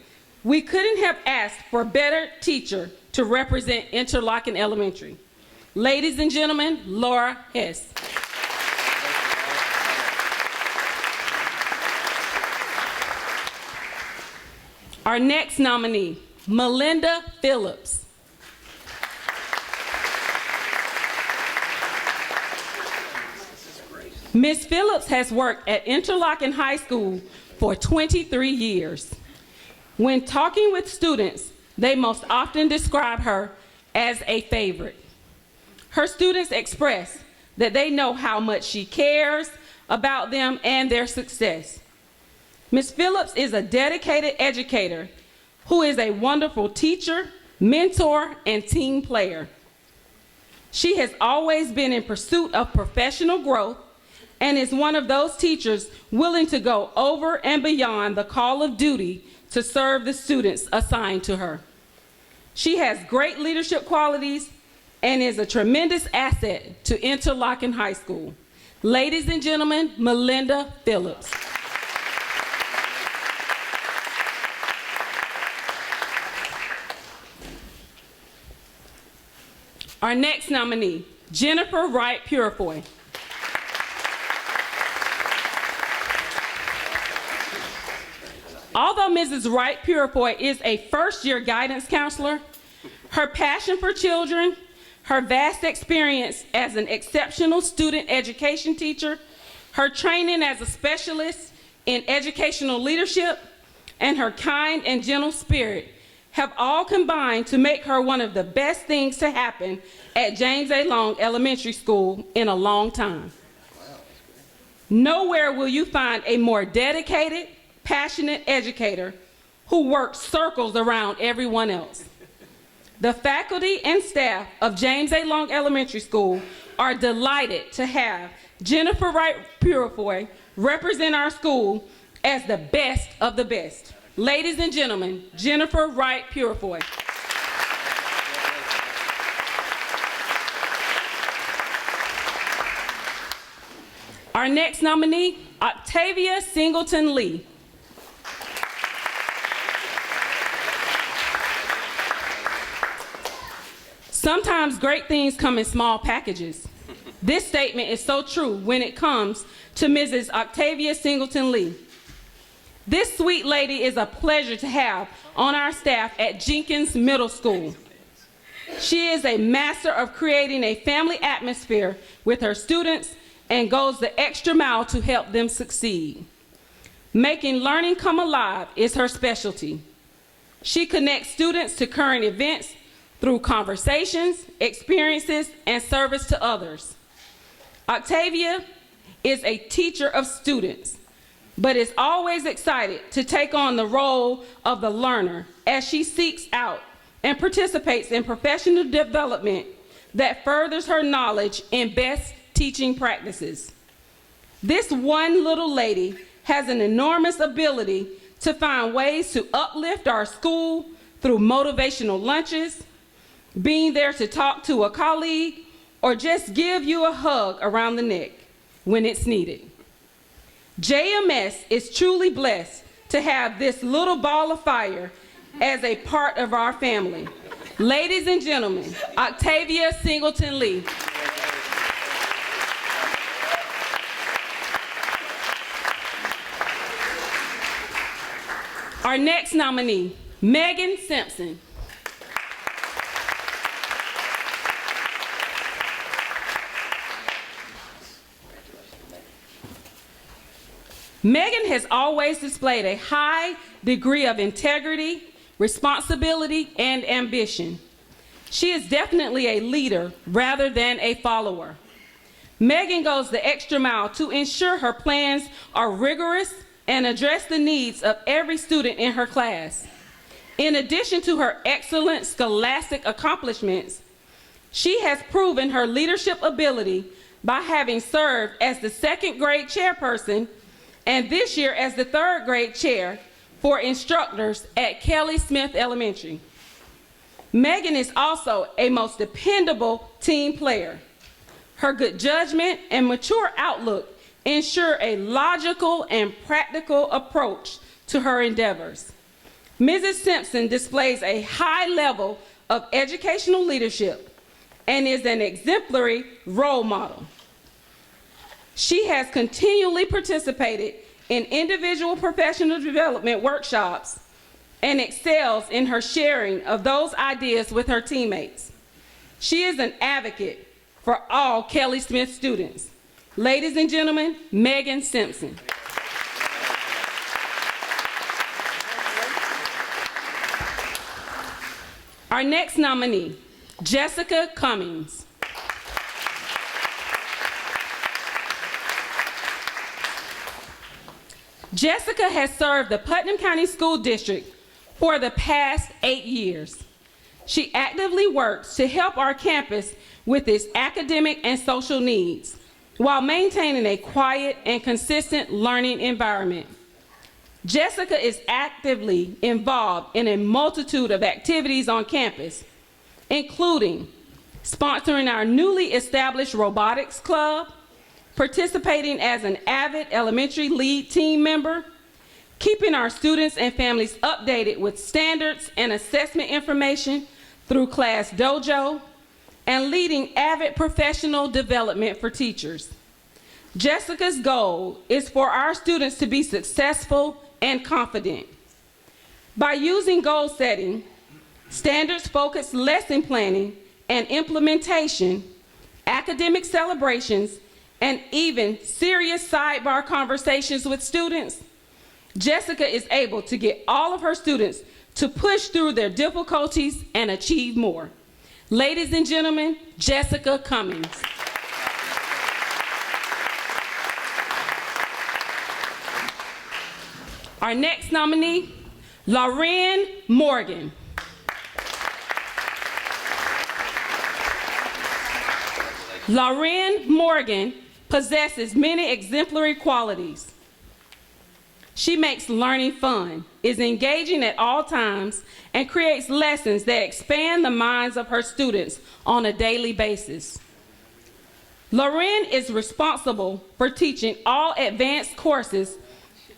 S6: We couldn't have asked for a better teacher to represent Interlochen Elementary. Ladies and gentlemen, Laura Hess. Our next nominee, Melinda Phillips. Ms. Phillips has worked at Interlochen High School for 23 years. When talking with students, they most often describe her as a favorite. Her students express that they know how much she cares about them and their success. Ms. Phillips is a dedicated educator who is a wonderful teacher, mentor, and team player. She has always been in pursuit of professional growth and is one of those teachers willing to go over and beyond the call of duty to serve the students assigned to her. She has great leadership qualities and is a tremendous asset to Interlochen High School. Ladies and gentlemen, Melinda Phillips. Our next nominee, Jennifer Wright Purifoy. Although Mrs. Wright Purifoy is a first-year guidance counselor, her passion for children, her vast experience as an exceptional student education teacher, her training as a specialist in educational leadership, and her kind and gentle spirit have all combined to make her one of the best things to happen at James A. Long Elementary School in a long time. Nowhere will you find a more dedicated, passionate educator who works circles around everyone else. The faculty and staff of James A. Long Elementary School are delighted to have Jennifer Wright Purifoy represent our school as the best of the best. Ladies and gentlemen, Jennifer Wright Purifoy. Our next nominee, Octavia Singleton Lee. Sometimes great things come in small packages. This statement is so true when it comes to Mrs. Octavia Singleton Lee. This sweet lady is a pleasure to have on our staff at Jenkins Middle School. She is a master of creating a family atmosphere with her students and goes the extra mile to help them succeed. Making learning come alive is her specialty. She connects students to current events through conversations, experiences, and service to others. Octavia is a teacher of students, but is always excited to take on the role of the learner as she seeks out and participates in professional development that furthers her knowledge in best teaching practices. This one little lady has an enormous ability to find ways to uplift our school through motivational lunches, being there to talk to a colleague, or just give you a hug around the neck when it's needed. JMS is truly blessed to have this little ball of fire as a part of our family. Ladies and gentlemen, Octavia Singleton Lee. Our next nominee, Megan Simpson. Megan has always displayed a high degree of integrity, responsibility, and ambition. She is definitely a leader rather than a follower. Megan goes the extra mile to ensure her plans are rigorous and address the needs of every student in her class. In addition to her excellent scholastic accomplishments, she has proven her leadership ability by having served as the second grade chairperson and this year as the third grade chair for instructors at Kelly Smith Elementary. Megan is also a most dependable team player. Her good judgment and mature outlook ensure a logical and practical approach to her endeavors. Mrs. Simpson displays a high level of educational leadership and is an exemplary role model. She has continually participated in individual professional development workshops and excels in her sharing of those ideas with her teammates. She is an advocate for all Kelly Smith students. Ladies and gentlemen, Megan Simpson. Our next nominee, Jessica Cummings. Jessica has served the Putnam County School District for the past 8 years. She actively works to help our campus with its academic and social needs while maintaining a quiet and consistent learning environment. Jessica is actively involved in a multitude of activities on campus, including sponsoring our newly established robotics club, participating as an avid elementary lead team member, keeping our students and families updated with standards and assessment information through Class Dojo, and leading avid professional development for teachers. Jessica's goal is for our students to be successful and confident. By using goal setting, standards-focused lesson planning and implementation, academic celebrations, and even serious sidebar conversations with students, Jessica is able to get all of her students to push through their difficulties and achieve more. Ladies and gentlemen, Jessica Cummings. Our next nominee, Lauren Morgan. Lauren Morgan possesses many exemplary qualities. She makes learning fun, is engaging at all times, and creates lessons that expand the minds of her students on a daily basis. Loren is responsible for teaching all advanced courses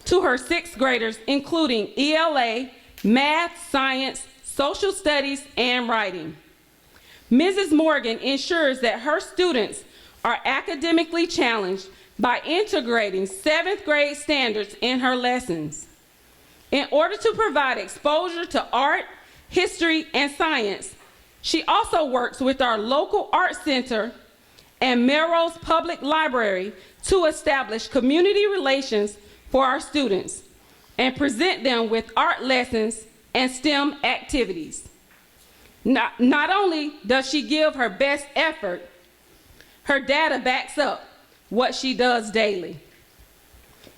S6: to her sixth graders, including ELA, math, science, social studies, and writing. Mrs. Morgan ensures that her students are academically challenged by integrating seventh grade standards in her lessons. In order to provide exposure to art, history, and science, she also works with our local art center and Melrose Public Library to establish community relations for our students and present them with art lessons and STEM activities. Not only does she give her best effort, her data backs up what she does daily.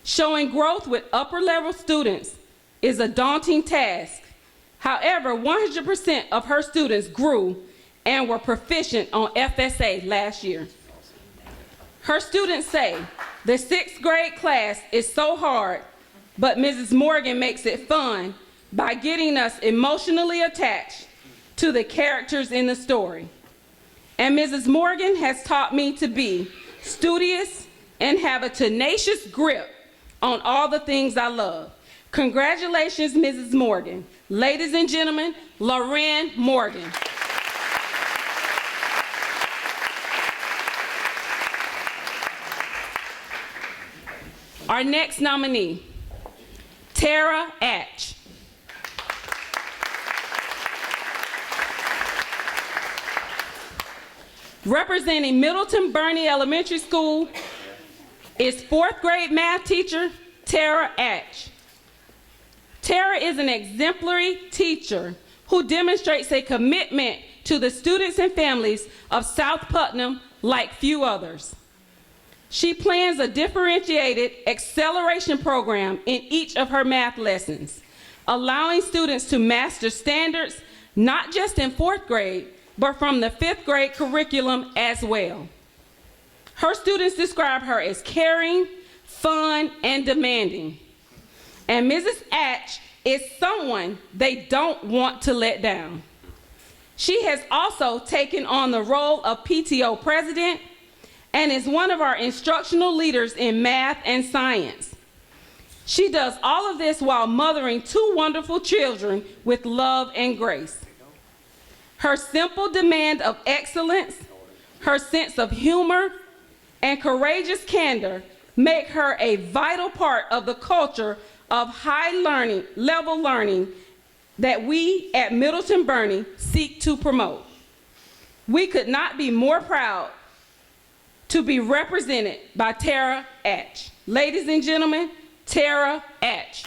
S6: Showing growth with upper level students is a daunting task. However, 100% of her students grew and were proficient on FSA last year. Her students say the sixth grade class is so hard, but Mrs. Morgan makes it fun by getting us emotionally attached to the characters in the story. And Mrs. Morgan has taught me to be studious and have a tenacious grip on all the things I love. Congratulations, Mrs. Morgan. Ladies and gentlemen, Loren Morgan. Our next nominee, Tara Atch. Representing Middleton Burney Elementary School is fourth grade math teacher, Tara Atch. Tara is an exemplary teacher who demonstrates a commitment to the students and families of South Putnam like few others. She plans a differentiated acceleration program in each of her math lessons, allowing students to master standards not just in fourth grade, but from the fifth grade curriculum as well. Her students describe her as caring, fun, and demanding. And Mrs. Atch is someone they don't want to let down. She has also taken on the role of PTO president and is one of our instructional leaders in math and science. She does all of this while mothering two wonderful children with love and grace. Her simple demand of excellence, her sense of humor, and courageous candor make her a vital part of the culture of high level learning that we at Middleton Burney seek to promote. We could not be more proud to be represented by Tara Atch. Ladies and gentlemen, Tara Atch.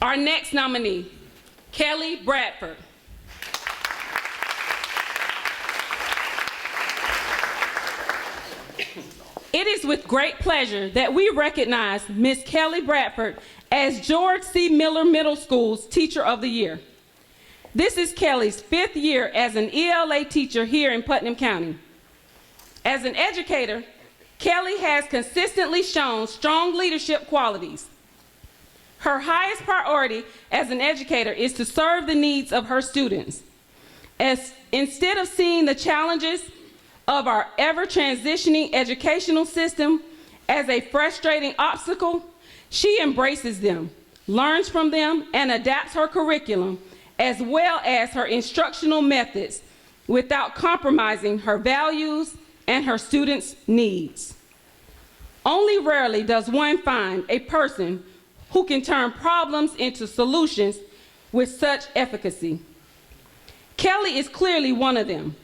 S6: Our next nominee, Kelly Bradford. It is with great pleasure that we recognize Ms. Kelly Bradford as George C. Miller Middle School's Teacher of the Year. This is Kelly's 5th year as an ELA teacher here in Putnam County. As an educator, Kelly has consistently shown strong leadership qualities. Her highest priority as an educator is to serve the needs of her students. Instead of seeing the challenges of our ever-transitioning educational system as a frustrating obstacle, she embraces them, learns from them, and adapts her curriculum as well as her instructional methods without compromising her values and her students' needs. Only rarely does one find a person who can turn problems into solutions with such efficacy. Kelly is clearly one of them.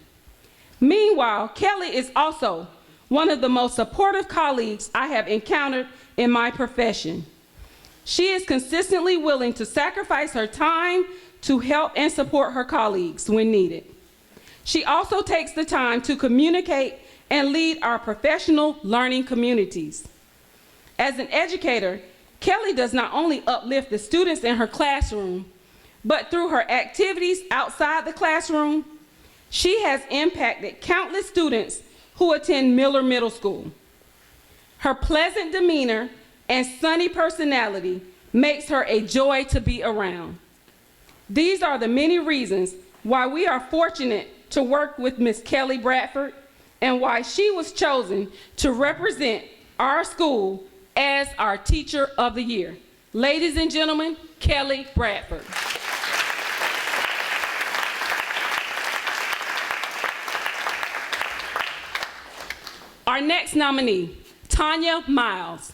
S6: Meanwhile, Kelly is also one of the most supportive colleagues I have encountered in my profession. She is consistently willing to sacrifice her time to help and support her colleagues when needed. She also takes the time to communicate and lead our professional learning communities. As an educator, Kelly does not only uplift the students in her classroom, but through her activities outside the classroom, she has impacted countless students who attend Miller Middle School. Her pleasant demeanor and sunny personality makes her a joy to be around. These are the many reasons why we are fortunate to work with Ms. Kelly Bradford and why she was chosen to represent our school as our Teacher of the Year. Ladies and gentlemen, Kelly Bradford. Our next nominee, Tanya Miles.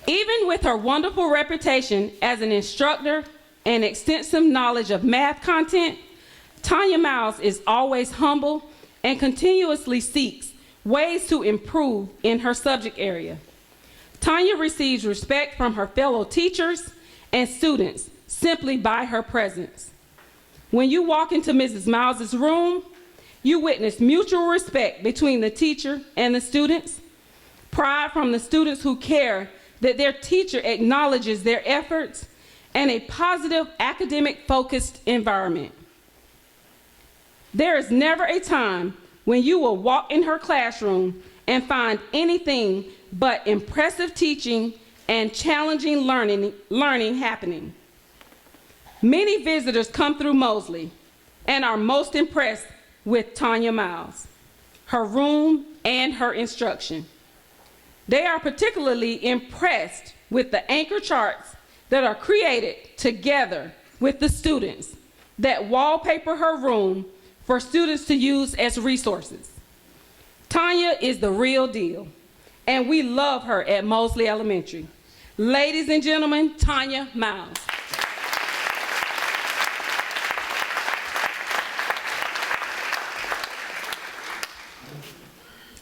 S6: Even with her wonderful reputation as an instructor and extensive knowledge of math content, Tanya Miles is always humble and continuously seeks ways to improve in her subject area. Tanya receives respect from her fellow teachers and students simply by her presence. When you walk into Mrs. Miles' room, you witness mutual respect between the teacher and the students, pride from the students who care that their teacher acknowledges their efforts, and a positive academic-focused environment. There is never a time when you will walk in her classroom and find anything but impressive teaching and challenging learning happening. Many visitors come through Mosley and are most impressed with Tanya Miles, her room, and her instruction. They are particularly impressed with the anchor charts that are created together with the students that wallpaper her room for students to use as resources. Tanya is the real deal, and we love her at Mosley Elementary. Ladies and gentlemen, Tanya Miles.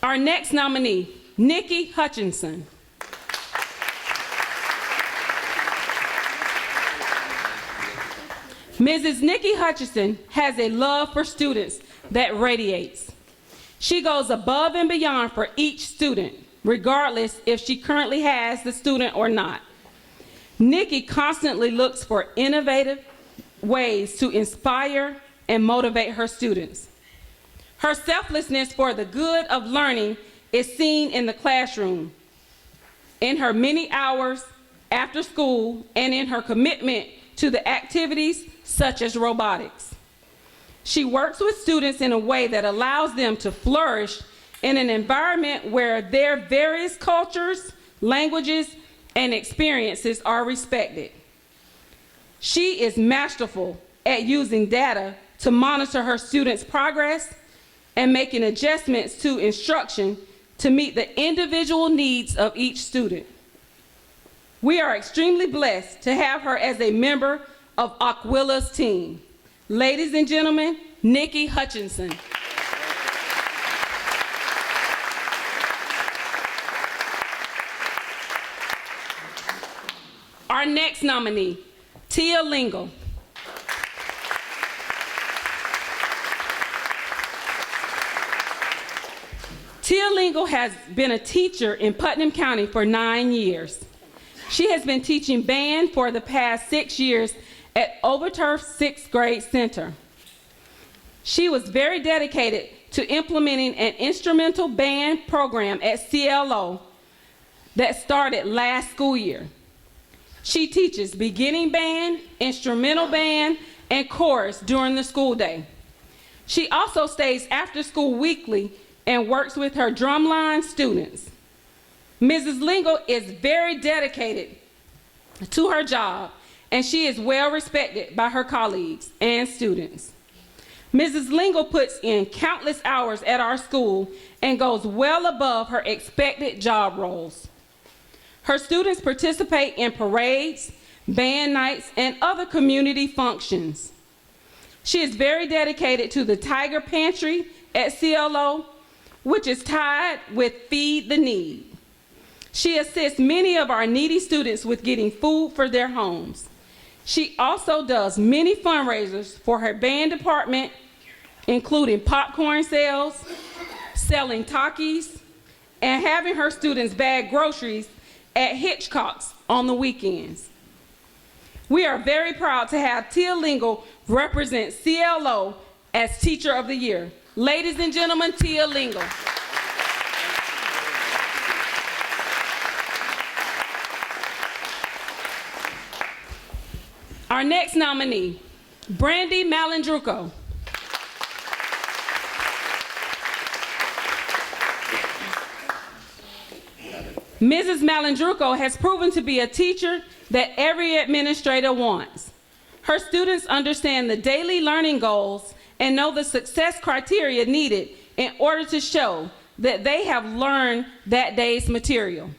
S6: Our next nominee, Nikki Hutchinson. Mrs. Nikki Hutchinson has a love for students that radiates. She goes above and beyond for each student, regardless if she currently has the student or not. Nikki constantly looks for innovative ways to inspire and motivate her students. Her selflessness for the good of learning is seen in the classroom, in her many hours after school, and in her commitment to the activities such as robotics. She works with students in a way that allows them to flourish in an environment where their various cultures, languages, and experiences are respected. She is masterful at using data to monitor her students' progress and making adjustments to instruction to meet the individual needs of each student. We are extremely blessed to have her as a member of Aquila's team. Ladies and gentlemen, Nikki Hutchinson. Our next nominee, Tia Lingle. Tia Lingle has been a teacher in Putnam County for 9 years. She has been teaching band for the past 6 years at Overturf 6th Grade Center. She was very dedicated to implementing an instrumental band program at CLO that started last school year. She teaches beginning band, instrumental band, and chorus during the school day. She also stays after school weekly and works with her drumline students. Mrs. Lingle is very dedicated to her job, and she is well respected by her colleagues and students. Mrs. Lingle puts in countless hours at our school and goes well above her expected job roles. Her students participate in parades, band nights, and other community functions. She is very dedicated to the Tiger Pantry at CLO, which is tied with Feed the Need. She assists many of our needy students with getting food for their homes. She also does many fundraisers for her band department, including popcorn sales, selling Takis, and having her students bag groceries at Hitchcock's on the weekends. We are very proud to have Tia Lingle represent CLO as Teacher of the Year. Ladies and gentlemen, Tia Lingle. Our next nominee, Brandy Malandruco. Mrs. Malandruco has proven to be a teacher that every administrator wants. Her students understand the daily learning goals and know the success criteria needed in order to show that they have learned that day's material.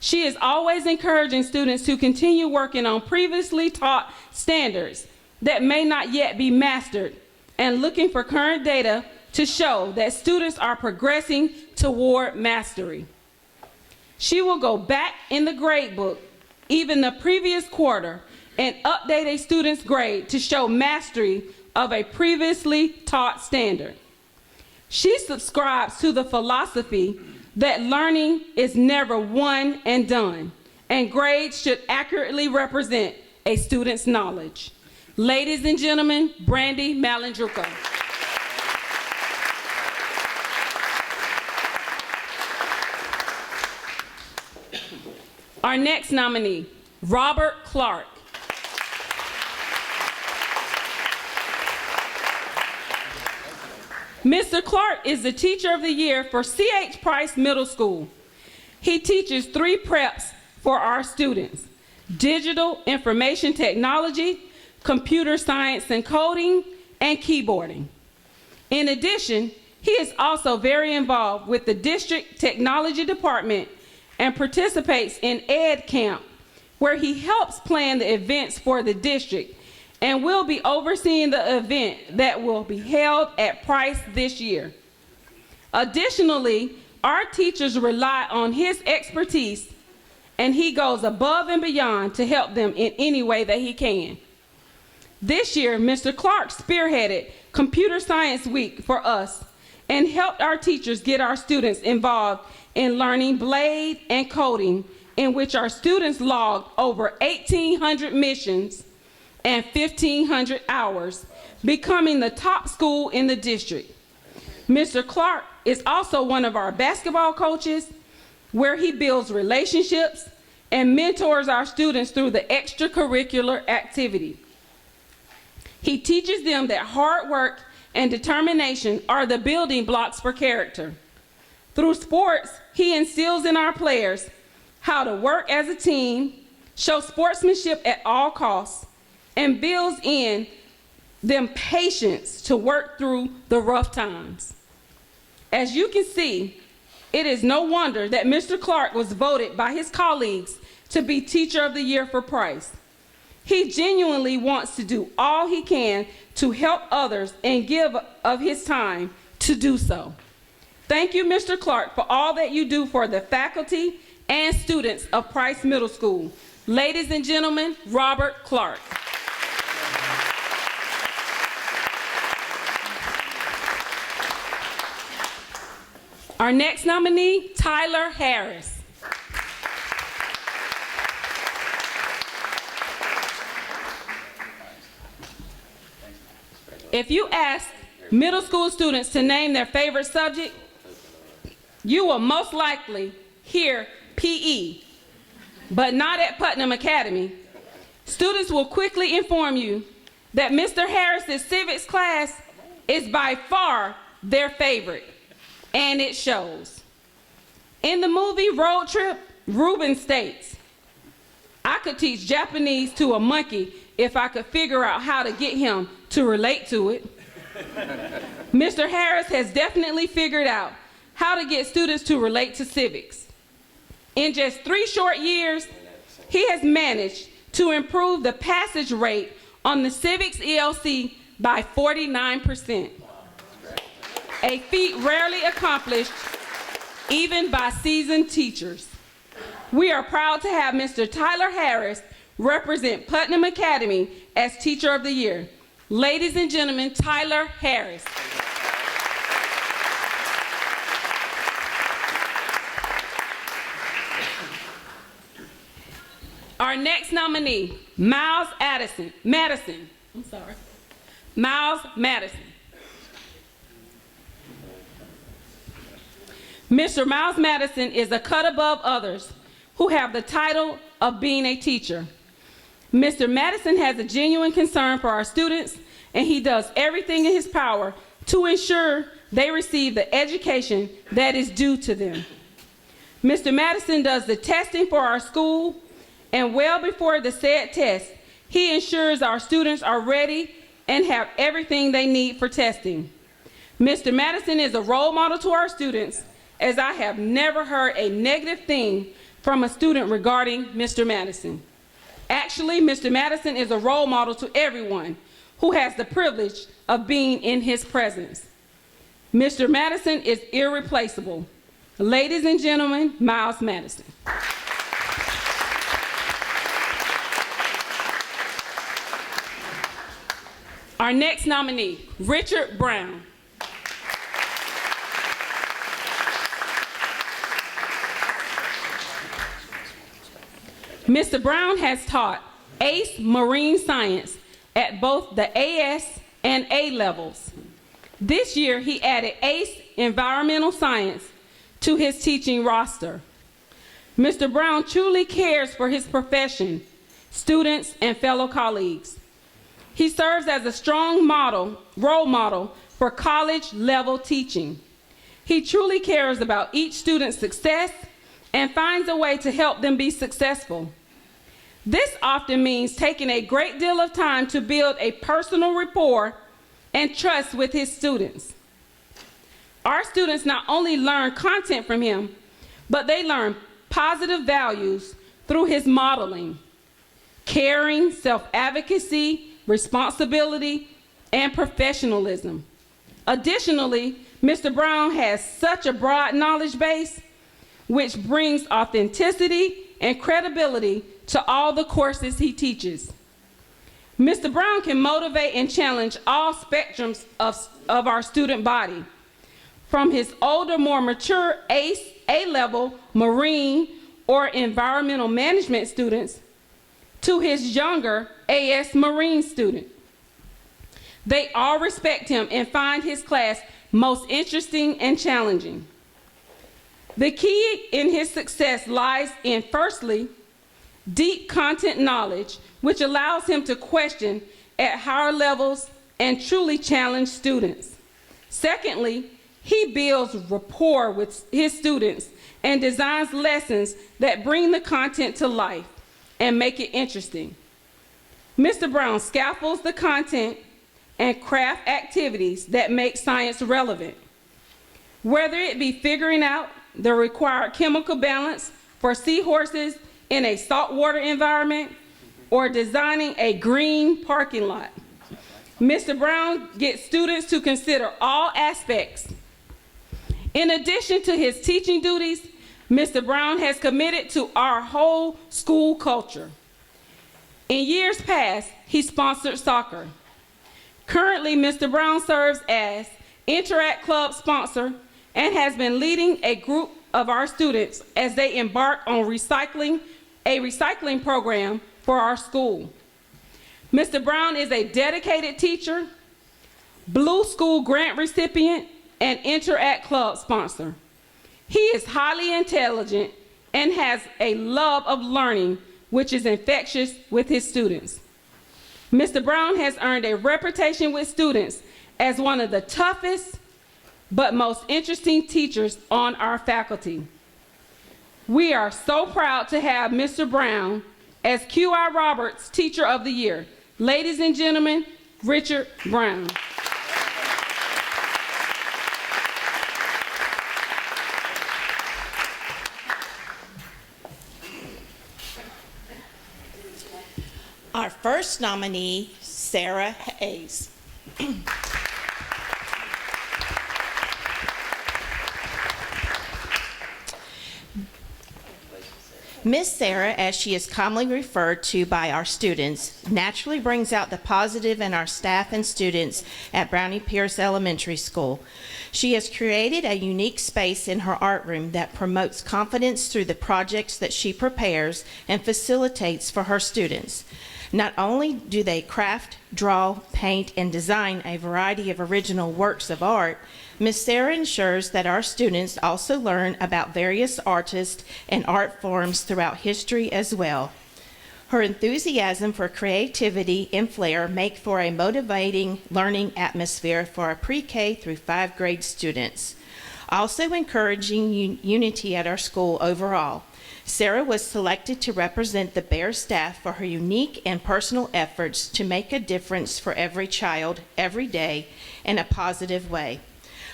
S6: She is always encouraging students to continue working on previously taught standards that may not yet be mastered and looking for current data to show that students are progressing toward mastery. She will go back in the grade book, even the previous quarter, and update a student's grade to show mastery of a previously taught standard. She subscribes to the philosophy that learning is never one and done, and grades should accurately represent a student's knowledge. Ladies and gentlemen, Brandy Malandruco. Our next nominee, Robert Clark. Mr. Clark is the Teacher of the Year for C.H. Price Middle School. He teaches 3 preps for our students: digital information technology, computer science and coding, and keyboarding. In addition, he is also very involved with the district technology department and participates in Ed Camp, where he helps plan the events for the district and will be overseeing the event that will be held at Price this year. Additionally, our teachers rely on his expertise, and he goes above and beyond to help them in any way that he can. This year, Mr. Clark spearheaded Computer Science Week for us and helped our teachers get our students involved in learning Blade and coding, in which our students logged over 1,800 missions and 1,500 hours, becoming the top school in the district. Mr. Clark is also one of our basketball coaches, where he builds relationships and mentors our students through the extracurricular activity. He teaches them that hard work and determination are the building blocks for character. Through sports, he instills in our players how to work as a team, show sportsmanship at all costs, and builds in them patience to work through the rough times. As you can see, it is no wonder that Mr. Clark was voted by his colleagues to be Teacher of the Year for Price. He genuinely wants to do all he can to help others and give of his time to do so. Thank you, Mr. Clark, for all that you do for the faculty and students of Price Middle School. Ladies and gentlemen, Robert Clark. Our next nominee, Tyler Harris. If you ask middle school students to name their favorite subject, you will most likely hear PE, but not at Putnam Academy. Students will quickly inform you that Mr. Harris's civics class is by far their favorite, and it shows. In the movie Road Trip, Ruben states, "I could teach Japanese to a monkey if I could figure out how to get him to relate to it." Mr. Harris has definitely figured out how to get students to relate to civics. In just 3 short years, he has managed to improve the passage rate on the civics ELC by 49%, a feat rarely accomplished even by seasoned teachers. We are proud to have Mr. Tyler Harris represent Putnam Academy as Teacher of the Year. Ladies and gentlemen, Tyler Harris. Our next nominee, Miles Madison. Miles Madison. Mr. Miles Madison is a cut above others who have the title of being a teacher. Mr. Madison has a genuine concern for our students, and he does everything in his power to ensure they receive the education that is due to them. Mr. Madison does the testing for our school, and well before the said test, he ensures our students are ready and have everything they need for testing. Mr. Madison is a role model to our students, as I have never heard a negative thing from a student regarding Mr. Madison. Actually, Mr. Madison is a role model to everyone who has the privilege of being in his presence. Mr. Madison is irreplaceable. Ladies and gentlemen, Miles Madison. Our next nominee, Richard Brown. Mr. Brown has taught ACE Marine Science at both the AS and A levels. This year, he added ACE Environmental Science to his teaching roster. Mr. Brown truly cares for his profession, students, and fellow colleagues. He serves as a strong role model for college-level teaching. He truly cares about each student's success and finds a way to help them be successful. This often means taking a great deal of time to build a personal rapport and trust with his students. Our students not only learn content from him, but they learn positive values through his modeling: caring, self-advocacy, responsibility, and professionalism. Additionally, Mr. Brown has such a broad knowledge base, which brings authenticity and credibility to all the courses he teaches. Mr. Brown can motivate and challenge all spectrums of our student body, from his older, more mature ACE, A-level, Marine, or environmental management students to his younger AS Marine student. They all respect him and find his class most interesting and challenging. The key in his success lies in, firstly, deep content knowledge, which allows him to question at higher levels and truly challenge students. Secondly, he builds rapport with his students and designs lessons that bring the content to life and make it interesting. Mr. Brown scaffolds the content and craft activities that make science relevant. Whether it be figuring out the required chemical balance for seahorses in a saltwater environment or designing a green parking lot, Mr. Brown gets students to consider all aspects. In addition to his teaching duties, Mr. Brown has committed to our whole school culture. In years past, he sponsored soccer. Currently, Mr. Brown serves as Interact Club sponsor and has been leading a group of our students as they embark on a recycling program for our school. Mr. Brown is a dedicated teacher, Blue School grant recipient, and Interact Club sponsor. He is highly intelligent and has a love of learning, which is infectious with his students. Mr. Brown has earned a reputation with students as one of the toughest but most interesting teachers on our faculty. We are so proud to have Mr. Brown as QI Roberts Teacher of the Year. Ladies and gentlemen, Richard Brown.
S7: Our first nominee, Sarah Hayes. Miss Sarah, as she is commonly referred to by our students, naturally brings out the positive in our staff and students at Brownie Pierce Elementary School. She has created a unique space in her art room that promotes confidence through the projects that she prepares and facilitates for her students. Not only do they craft, draw, paint, and design a variety of original works of art, Ms. Sarah ensures that our students also learn about various artists and art forms throughout history as well. Her enthusiasm for creativity and flair make for a motivating learning atmosphere for our pre-K through 5th grade students, also encouraging unity at our school overall. Sarah was selected to represent the Bear staff for her unique and personal efforts to make a difference for every child, every day, in a positive way.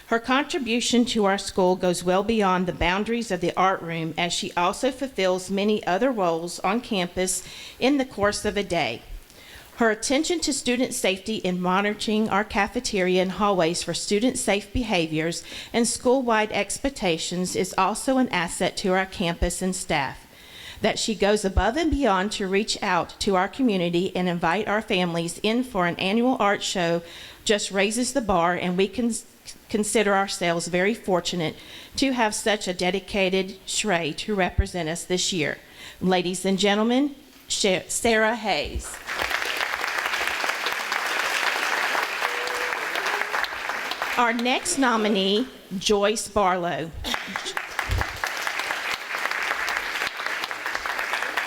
S7: Her contribution to our school goes well beyond the boundaries of the art room, as she also fulfills many other roles on campus in the course of a day. Her attention to student safety in monitoring our cafeteria and hallways for student-safe behaviors and school-wide expectations is also an asset to our campus and staff. That she goes above and beyond to reach out to our community and invite our families in for an annual art show just raises the bar, and we can consider ourselves very fortunate to have such a dedicated Shrey to represent us this year. Ladies and gentlemen, Sarah Hayes. Our next nominee, Joyce Barlow.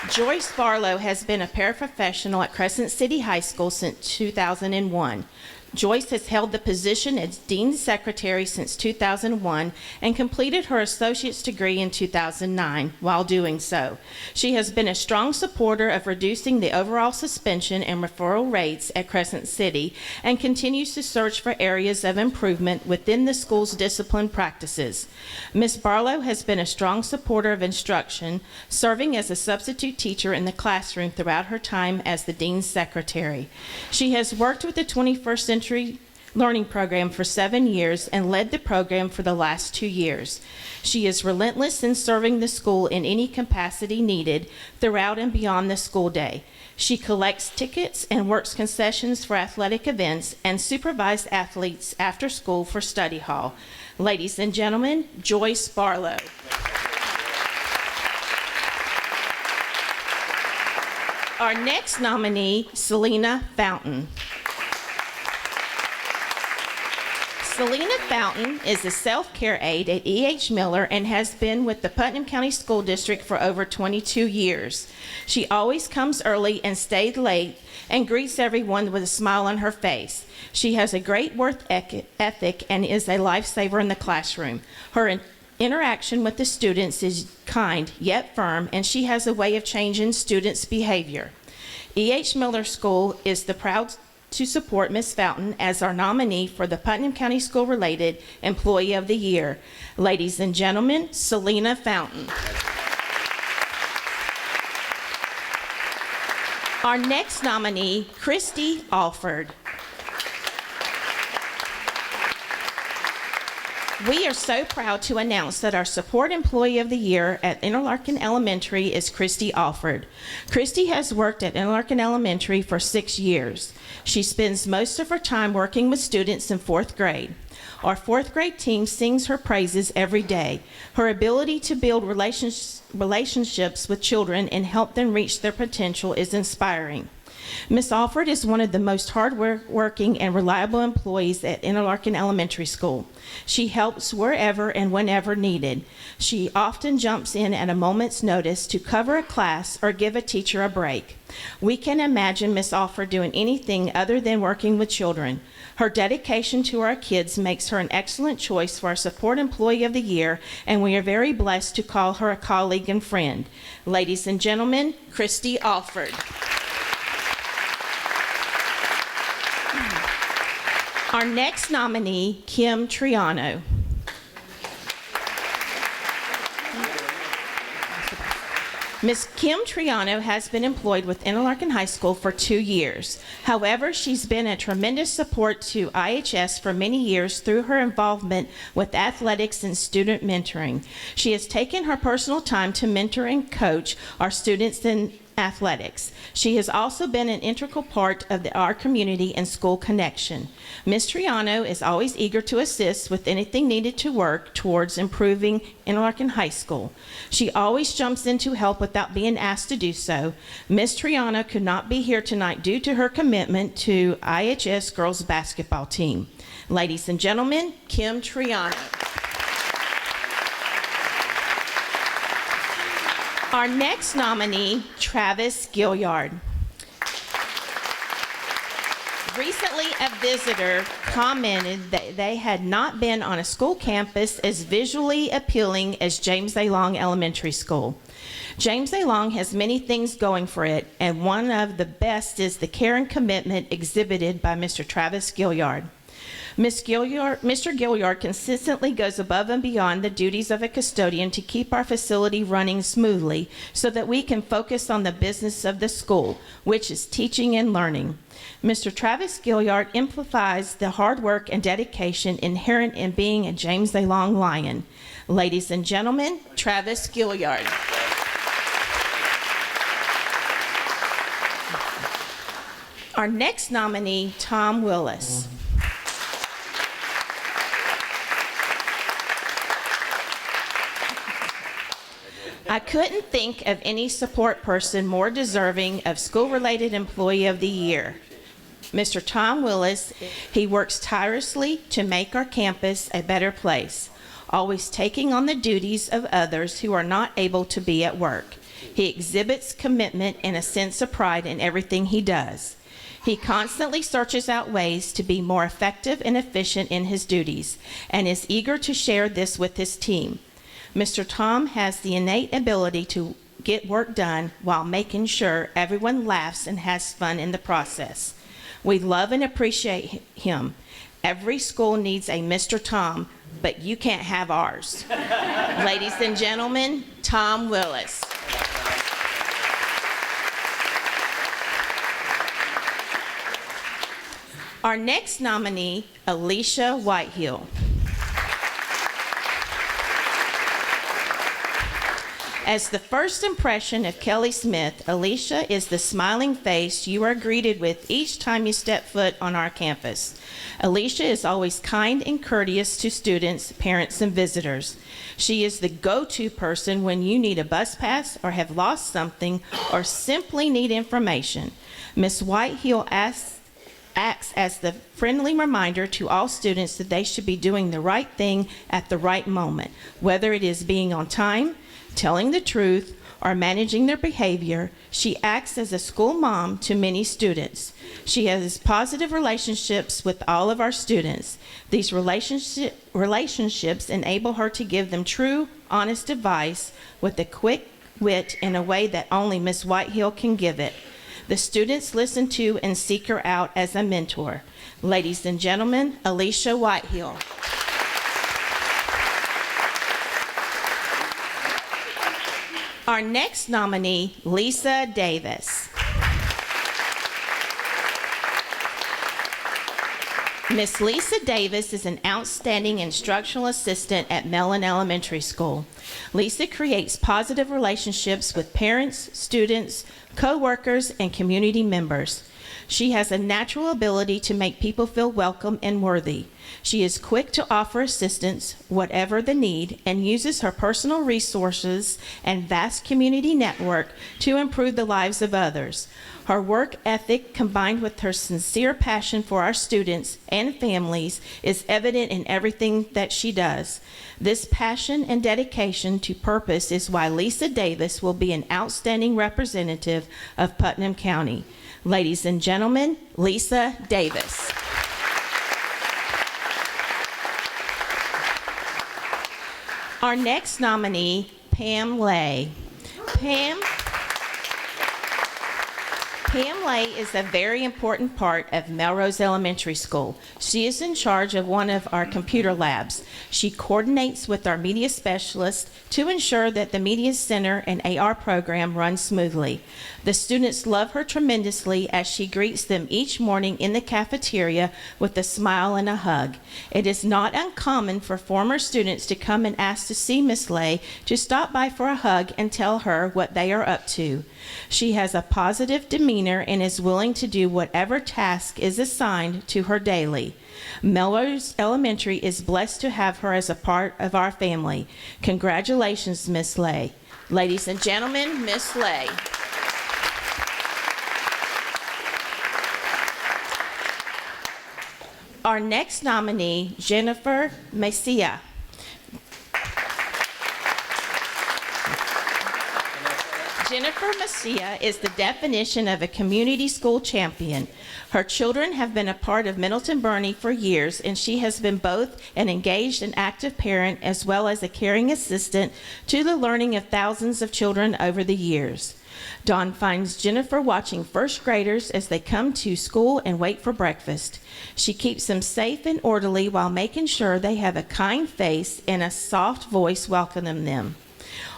S7: Joyce Barlow has been a paraprofessional at Crescent City High School since 2001. Joyce has held the position as Dean's Secretary since 2001 and completed her associate's degree in 2009 while doing so. She has been a strong supporter of reducing the overall suspension and referral rates at Crescent City and continues to search for areas of improvement within the school's discipline practices. Ms. Barlow has been a strong supporter of instruction, serving as a substitute teacher in the classroom throughout her time as the Dean's Secretary. She has worked with the 21st Century Learning Program for 7 years and led the program for the last 2 years. She is relentless in serving the school in any capacity needed throughout and beyond the school day. She collects tickets and works concessions for athletic events and supervises athletes after school for study hall. Ladies and gentlemen, Joyce Barlow. Our next nominee, Selena Fountain. Selena Fountain is a self-care aide at E.H. Miller and has been with the Putnam County School District for over 22 years. She always comes early and stays late and greets everyone with a smile on her face. She has a great work ethic and is a lifesaver in the classroom. Her interaction with the students is kind yet firm, and she has a way of changing students' behavior. E.H. Miller School is proud to support Ms. Fountain as our nominee for the Putnam County School-related Employee of the Year. Ladies and gentlemen, Selena Fountain. Our next nominee, Christy Alford. We are so proud to announce that our Support Employee of the Year at Interlaken Elementary is Christy Alford. Christy has worked at Interlaken Elementary for 6 years. She spends most of her time working with students in 4th grade. Our 4th grade team sings her praises every day. Her ability to build relationships with children and help them reach their potential is inspiring. Ms. Alford is one of the most hard-working and reliable employees at Interlaken Elementary School. She helps wherever and whenever needed. She often jumps in at a moment's notice to cover a class or give a teacher a break. We can imagine Ms. Alford doing anything other than working with children. Her dedication to our kids makes her an excellent choice for our Support Employee of the Year, and we are very blessed to call her a colleague and friend. Ladies and gentlemen, Christy Alford. Our next nominee, Kim Triano. Ms. Kim Triano has been employed with Interlaken High School for 2 years. However, she's been a tremendous support to IHS for many years through her involvement with athletics and student mentoring. She has taken her personal time to mentor and coach our students in athletics. She has also been an integral part of our community and school connection. Ms. Triano is always eager to assist with anything needed to work towards improving Interlaken High School. She always jumps in to help without being asked to do so. Ms. Triano could not be here tonight due to her commitment to IHS girls basketball team. Ladies and gentlemen, Kim Triano. Our next nominee, Travis Gilliard. Recently, a visitor commented that they had not been on a school campus as visually appealing as James A. Long Elementary School. James A. Long has many things going for it, and one of the best is the care and commitment exhibited by Mr. Travis Gilliard. Mr. Gilliard consistently goes above and beyond the duties of a custodian to keep our facility running smoothly so that we can focus on the business of the school, which is teaching and learning. Mr. Travis Gilliard amplifies the hard work and dedication inherent in being a James A. Long Lion. Ladies and gentlemen, Travis Gilliard. Our next nominee, Tom Willis. I couldn't think of any support person more deserving of School-Related Employee of the Year. Mr. Tom Willis, he works tirelessly to make our campus a better place, always taking on the duties of others who are not able to be at work. He exhibits commitment and a sense of pride in everything he does. He constantly searches out ways to be more effective and efficient in his duties, and is eager to share this with his team. Mr. Tom has the innate ability to get work done while making sure everyone laughs and has fun in the process. We love and appreciate him. Every school needs a Mr. Tom, but you can't have ours. Ladies and gentlemen, Tom Willis. Our next nominee, Alicia Whitehill. As the first impression of Kelly Smith, Alicia is the smiling face you are greeted with each time you step foot on our campus. Alicia is always kind and courteous to students, parents, and visitors. She is the go-to person when you need a bus pass or have lost something or simply need information. Ms. Whitehill acts as the friendly reminder to all students that they should be doing the right thing at the right moment, whether it is being on time, telling the truth, or managing their behavior. She acts as a school mom to many students. She has positive relationships with all of our students. These relationships enable her to give them true, honest advice with a quick wit in a way that only Ms. Whitehill can give it. The students listen to and seek her out as a mentor. Ladies and gentlemen, Alicia Whitehill. Our next nominee, Lisa Davis. Miss Lisa Davis is an outstanding instructional assistant at Mellon Elementary School. Lisa creates positive relationships with parents, students, co-workers, and community members. She has a natural ability to make people feel welcome and worthy. She is quick to offer assistance, whatever the need, and uses her personal resources and vast community network to improve the lives of others. Her work ethic, combined with her sincere passion for our students and families, is evident in everything that she does. This passion and dedication to purpose is why Lisa Davis will be an outstanding representative of Putnam County. Ladies and gentlemen, Lisa Davis. Our next Pam Lay is a very important part of Melrose Elementary School. She is in charge of one of our computer labs. She coordinates with our media specialist to ensure that the Media Center and AR program runs smoothly. The students love her tremendously as she greets them each morning in the cafeteria with a smile and a hug. It is not uncommon for former students to come and ask to see Miss Lay, to stop by for a hug and tell her what they are up to. She has a positive demeanor and is willing to do whatever task is assigned to her daily. Melrose Elementary is blessed to have her as a part of our family. Congratulations, Miss Lay. Ladies and gentlemen, Miss Lay. Our next nominee, Jennifer Messia. Jennifer Messia is the definition of a community school champion. Her children have been a part of Middleton Burney for years, and she has been both an engaged and active parent as well as a caring assistant to the learning of thousands of children over the years. Dawn finds Jennifer watching first graders as they come to school and wait for breakfast. She keeps them safe and orderly while making sure they have a kind face and a soft voice welcoming them.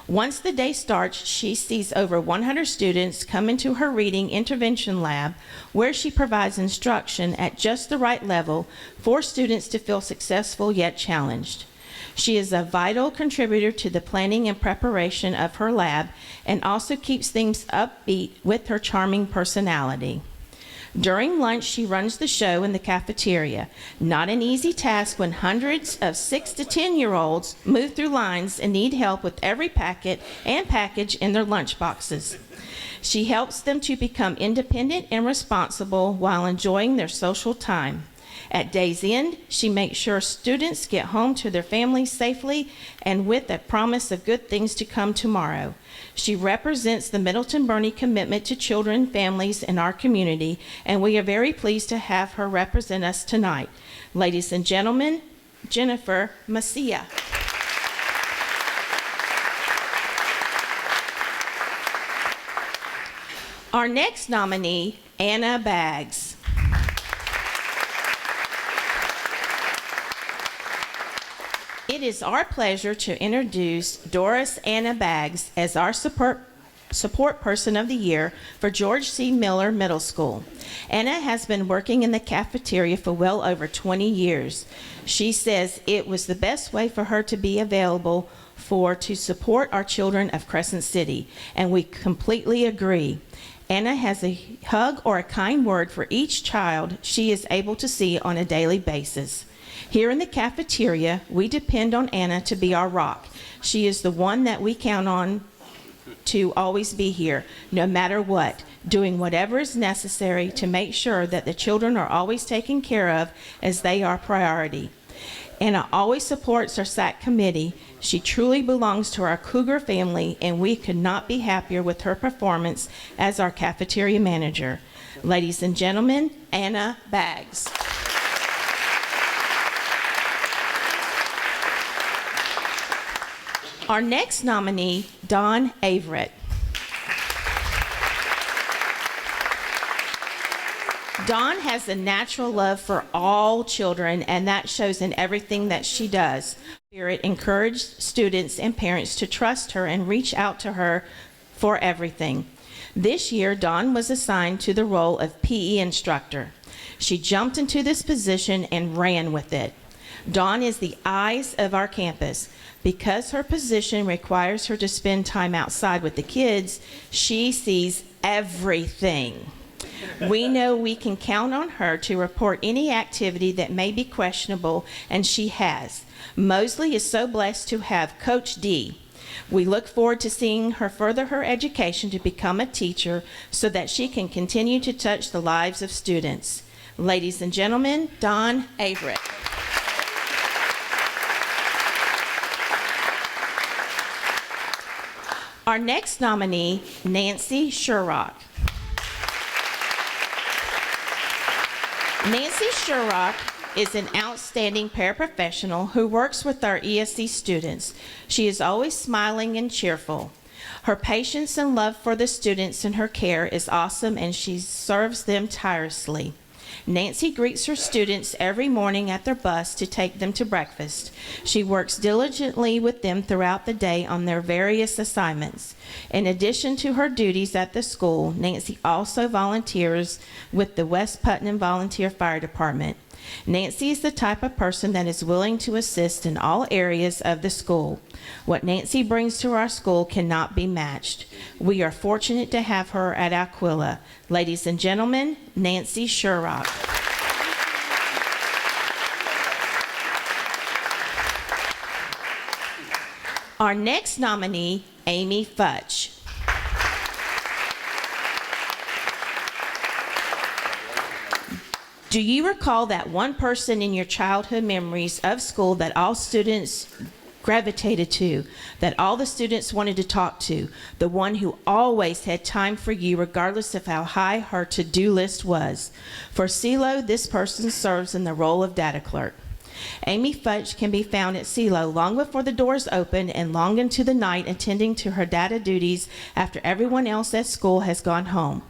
S7: Once the day starts, she sees over 100 students come into her reading intervention lab, where she provides instruction at just the right level for students to feel successful yet challenged. She is a vital contributor to the planning and preparation of her lab and also keeps things upbeat with her charming personality. During lunch, she runs the show in the cafeteria. Not an easy task when hundreds of 6 to 10-year-olds move through lines and need help with every packet and package in their lunch boxes. She helps them to become independent and responsible while enjoying their social time. At day's end, she makes sure students get home to their families safely and with a promise of good things to come tomorrow. She represents the Middleton Burney commitment to children, families, and our community, and we are very pleased to have her represent us tonight. Ladies and gentlemen, Jennifer Messia. Our next nominee, Anna Baggs. It is our pleasure to introduce Doris Anna Baggs as our support person of the year for George C. Miller Middle School. Anna has been working in the cafeteria for well over 20 years. She says it was the best way for her to be available to support our children of Crescent City, and we completely agree. Anna has a hug or a kind word for each child she is able to see on a daily basis. Here in the cafeteria, we depend on Anna to be our rock. She is the one that we count on to always be here, no matter what, doing whatever is necessary to make sure that the children are always taken care of as they are priority. Anna always supports our SAC committee. She truly belongs to our Cougar family, and we could not be happier with her performance as our cafeteria manager. Ladies and gentlemen, Anna Baggs. Our next nominee, Dawn Averett. Dawn has a natural love for all children, and that shows in everything that she does. Spirit encouraged students and parents to trust her and reach out to her for everything. This year, Dawn was assigned to the role of PE instructor. She jumped into this position and ran with it. Dawn is the eyes of our campus. Because her position requires her to spend time outside with the kids, she sees everything. We know we can count on her to report any activity that may be questionable, and she has. Mosley is so blessed to have Coach D. We look forward to seeing her further her education to become a teacher so that she can continue to touch the lives of students. Ladies and gentlemen, Dawn Averett. Our next nominee, Nancy Sherrock. Nancy Sherrock is an outstanding paraprofessional who works with our ESC students. She is always smiling and cheerful. Her patience and love for the students in her care is awesome, and she serves them tirelessly. Nancy greets her students every morning at their bus to take them to breakfast. She works diligently with them throughout the day on their various assignments. In addition to her duties at the school, Nancy also volunteers with the West Putnam Volunteer Fire Department. Nancy is the type of person that is willing to assist in all areas of the school. What Nancy brings to our school cannot be matched. We are fortunate to have her at Aquila. Ladies and gentlemen, Nancy Sherrock. Our next nominee, Amy Futch. Do you recall that one person in your childhood memories of school that all students gravitated to, that all the students wanted to talk to, the one who always had time for you regardless of how high her to-do list was? For CeeLo, this person serves in the role of data clerk. Amy Futch can be found at CeeLo long before the doors open and long into the night attending to her data duties after everyone else at school has gone home.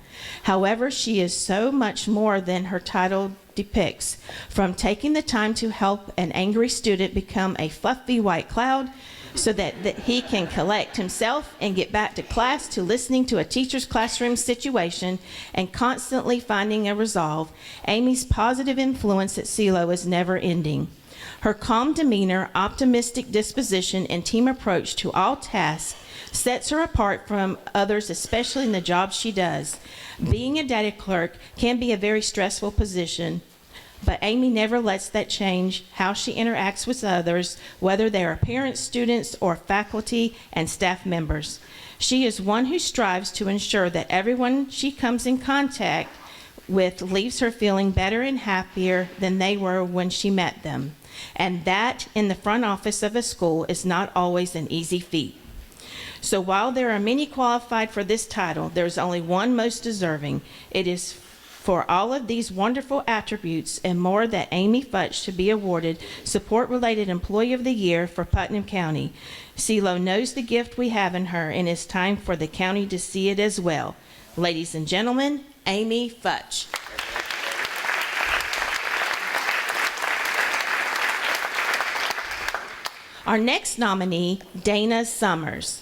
S7: However, she is so much more than her title depicts, from taking the time to help an angry student become a fluffy white cloud so that he can collect himself and get back to class, to listening to a teacher's classroom situation and constantly finding a resolve. Amy's positive influence at CeeLo is never ending. Her calm demeanor, optimistic disposition, and team approach to all tasks sets her apart from others, especially in the job she does. Being a data clerk can be a very stressful position, but Amy never lets that change how she interacts with others, whether they are parents, students, or faculty and staff members. She is one who strives to ensure that everyone she comes in contact with leaves her feeling better and happier than they were when she met them. And that, in the front office of a school, is not always an easy feat. So while there are many qualified for this title, there is only one most deserving. It is for all of these wonderful attributes and more that Amy Futch should be awarded Support-Related Employee of the Year for Putnam County. CeeLo knows the gift we have in her, and it's time for the county to see it as well. Ladies and gentlemen, Amy Futch. Our next nominee, Dana Summers.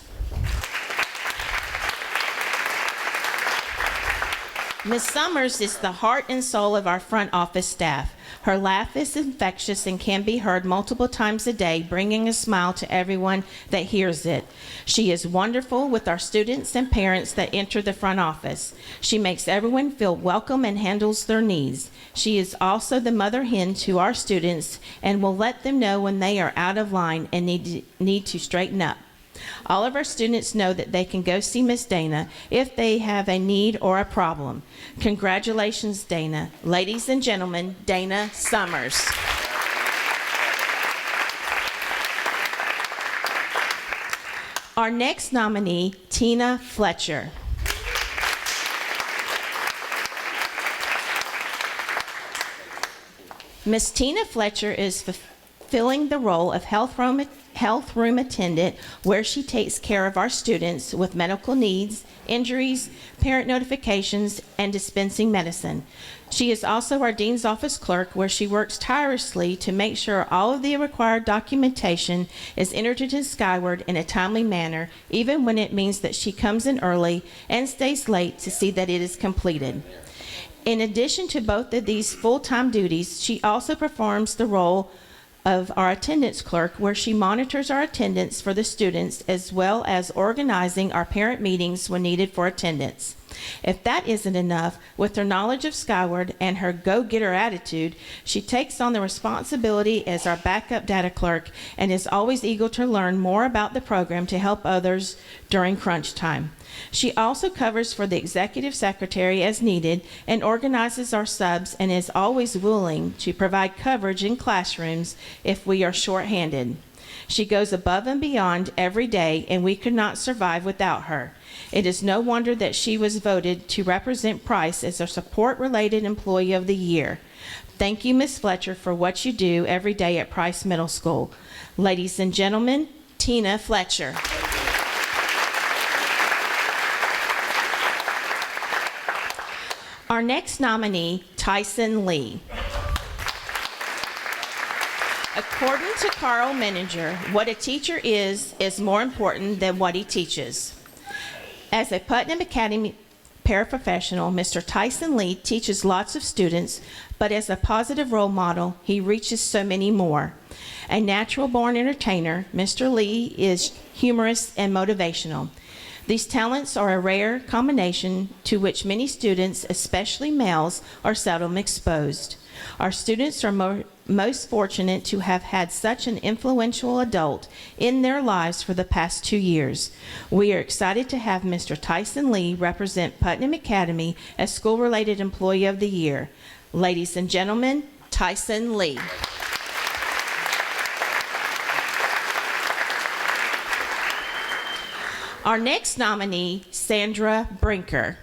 S7: Ms. Summers is the heart and soul of our front office staff. Her laugh is infectious and can be heard multiple times a day, bringing a smile to everyone that hears it. She is wonderful with our students and parents that enter the front office. She makes everyone feel welcome and handles their needs. She is also the mother hen to our students and will let them know when they are out of line and need to straighten up. All of our students know that they can go see Miss Dana if they have a need or a problem. Congratulations, Dana. Ladies and gentlemen, Dana Summers. Our next nominee, Tina Fletcher. Miss Tina Fletcher is fulfilling the role of health room attendant, where she takes care of our students with medical needs, injuries, parent notifications, and dispensing medicine. She is also our dean's office clerk, where she works tirelessly to make sure all of the required documentation is entered into Skyward in a timely manner, even when it means that she comes in early and stays late to see that it is completed. In addition to both of these full-time duties, she also performs the role of our attendance clerk, where she monitors our attendance for the students as well as organizing our parent meetings when needed for attendance. If that isn't enough, with her knowledge of Skyward and her go-getter attitude, she takes on the responsibility as our backup data clerk and is always eager to learn more about the program to help others during crunch time. She also covers for the executive secretary as needed and organizes our subs, and is always willing to provide coverage in classrooms if we are shorthanded. She goes above and beyond every day, and we could not survive without her. It is no wonder that she was voted to represent Price as our Support-Related Employee of the Year. Thank you, Ms. Fletcher, for what you do every day at Price Middle School. Ladies and gentlemen, Tina Fletcher. Our next nominee, Tyson Lee. According to Carl Menninger, what a teacher is more important than what he teaches. As a Putnam Academy paraprofessional, Mr. Tyson Lee teaches lots of students, but as a positive role model, he reaches so many more. A natural-born entertainer, Mr. Lee is humorous and motivational. These talents are a rare combination to which many students, especially males, are seldom exposed. Our students are most fortunate to have had such an influential adult in their lives for the past 2 years. We are excited to have Mr. Tyson Lee represent Putnam Academy as School-Related Employee of the Year. Ladies and gentlemen, Tyson Lee. Our next nominee, Sandra Brinker.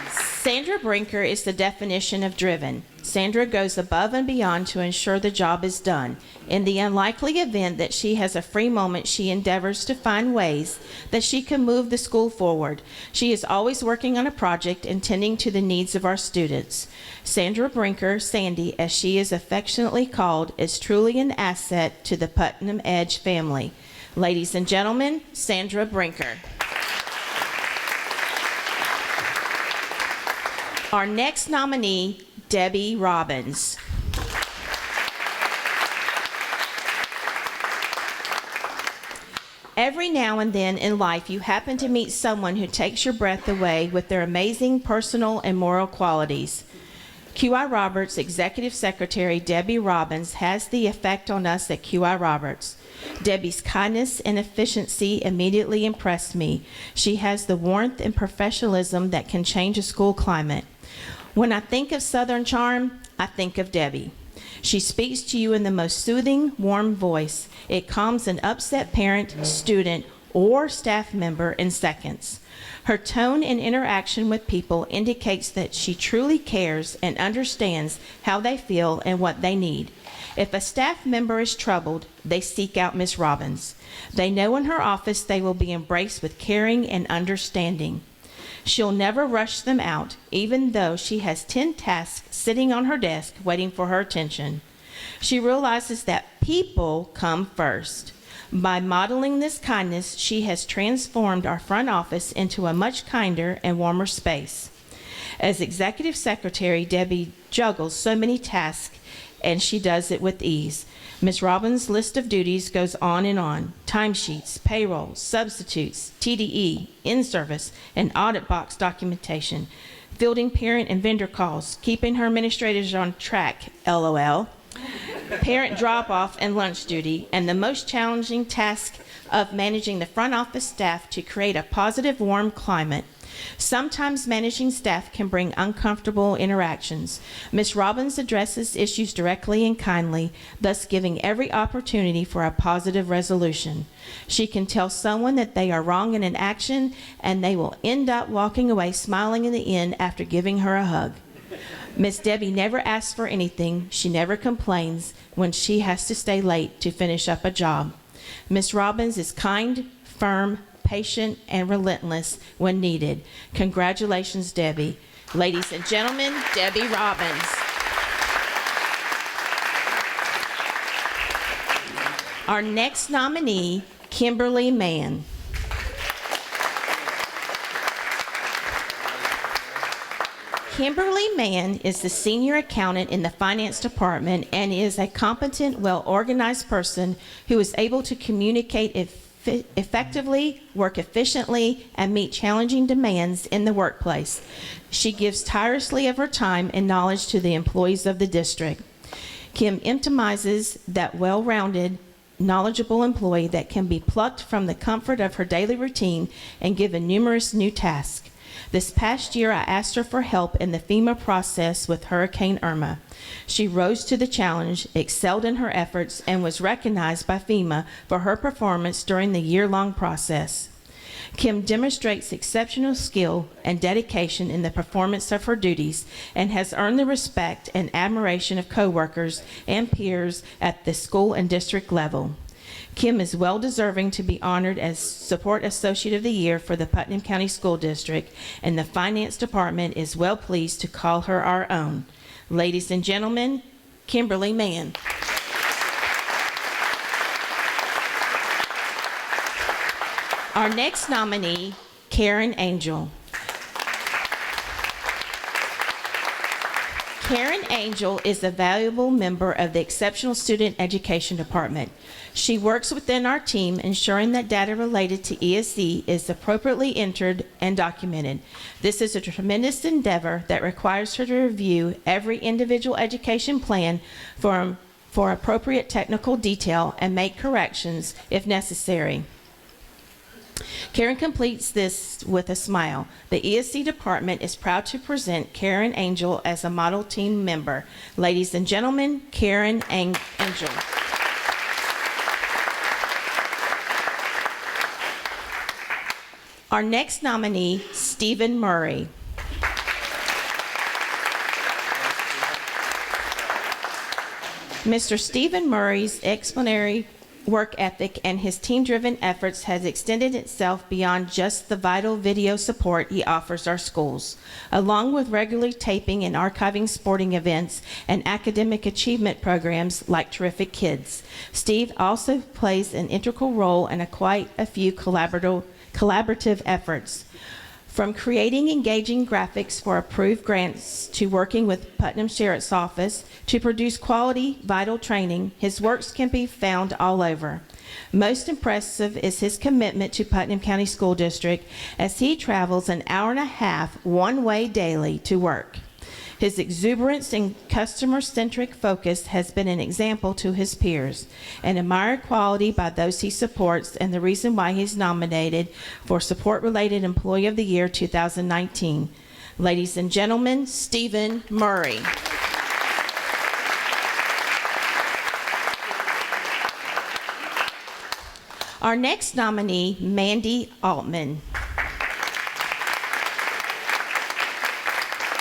S7: Sandra Brinker is the definition of driven. Sandra goes above and beyond to ensure the job is done. In the unlikely event that she has a free moment, she endeavors to find ways that she can move the school forward. She is always working on a project and tending to the needs of our students. Sandra Brinker, Sandy, as she is affectionately called, is truly an asset to the Putnam Edge family. Ladies and gentlemen, Sandra Brinker. Our next nominee, Debbie Robbins. Every now and then in life, you happen to meet someone who takes your breath away with their amazing personal and moral qualities. QI Roberts Executive Secretary Debbie Robbins has the effect on us at QI Roberts. Debbie's kindness and efficiency immediately impressed me. She has the warmth and professionalism that can change a school climate. When I think of Southern charm, I think of Debbie. She speaks to you in the most soothing, warm voice. It calms an upset parent, student, or staff member in seconds. Her tone and interaction with people indicates that she truly cares and understands how they feel and what they need. If a staff member is troubled, they seek out Ms. Robbins. They know in her office they will be embraced with caring and understanding. She'll never rush them out, even though she has 10 tasks sitting on her desk waiting for her attention. She realizes that people come first. By modeling this kindness, she has transformed our front office into a much kinder and warmer space. As Executive Secretary, Debbie juggles so many tasks, and she does it with ease. Ms. Robbins' list of duties goes on and on. Timesheets, payroll, substitutes, TDE, in-service, and audit box documentation, fielding parent and vendor calls, keeping her administrators on track, LOL, parent drop-off and lunch duty, and the most challenging task of managing the front office staff to create a positive, warm climate. Sometimes managing staff can bring uncomfortable interactions. Ms. Robbins addresses issues directly and kindly, thus giving every opportunity for a positive resolution. She can tell someone that they are wrong in an action, and they will end up walking away smiling in the end after giving her a hug. Miss Debbie never asks for anything. She never complains when she has to stay late to finish up a job. Ms. Robbins is kind, firm, patient, and relentless when needed. Congratulations, Debbie. Ladies and gentlemen, Debbie Robbins. Our next nominee, Kimberly Mann. Kimberly Mann is the senior accountant in the finance department and is a competent, well-organized person who is able to communicate effectively, work efficiently, and meet challenging demands in the workplace. She gives tirelessly of her time and knowledge to the employees of the district. Kim epitomizes that well-rounded, knowledgeable employee that can be plucked from the comfort of her daily routine and given numerous new tasks. This past year, I asked her for help in the FEMA process with Hurricane Irma. She rose to the challenge, excelled in her efforts, and was recognized by FEMA for her performance during the year-long process. Kim demonstrates exceptional skill and dedication in the performance of her duties and has earned the respect and admiration of coworkers and peers at the school and district level. Kim is well deserving to be honored as Support Associate of the Year for the Putnam County School District, and the Finance Department is well pleased to call her our own. Ladies and gentlemen, Kimberly Mann. Our next nominee, Karen Angel. Karen Angel is a valuable member of the Exceptional Student Education Department. She works within our team, ensuring that data related to ESE is appropriately entered and documented. This is a tremendous endeavor that requires her to review every individual education plan for appropriate technical detail and make corrections if necessary. Karen completes this with a smile. The ESC department is proud to present Karen Angel as a model team member. Ladies and gentlemen, Karen Angel. Our next nominee, Stephen Murray. Mr. Stephen Murray's exemplary work ethic and his team-driven efforts has extended itself beyond just the vital video support he offers our schools. Along with regularly taping and archiving sporting events and academic achievement programs like Terrific Kids, Steve also plays an integral role in quite a few collaborative efforts. From creating engaging graphics for approved grants to working with Putnam Sheriff's Office to produce quality, vital training, his works can be found all over. Most impressive is his commitment to Putnam County School District as he travels an hour and a half one way daily to work. His exuberance and customer-centric focus has been an example to his peers, an admired quality by those he supports, and the reason why he's nominated for Support-Related Employee of the Year 2019. Ladies and gentlemen, Stephen Murray. Our next nominee, Mandy Altman.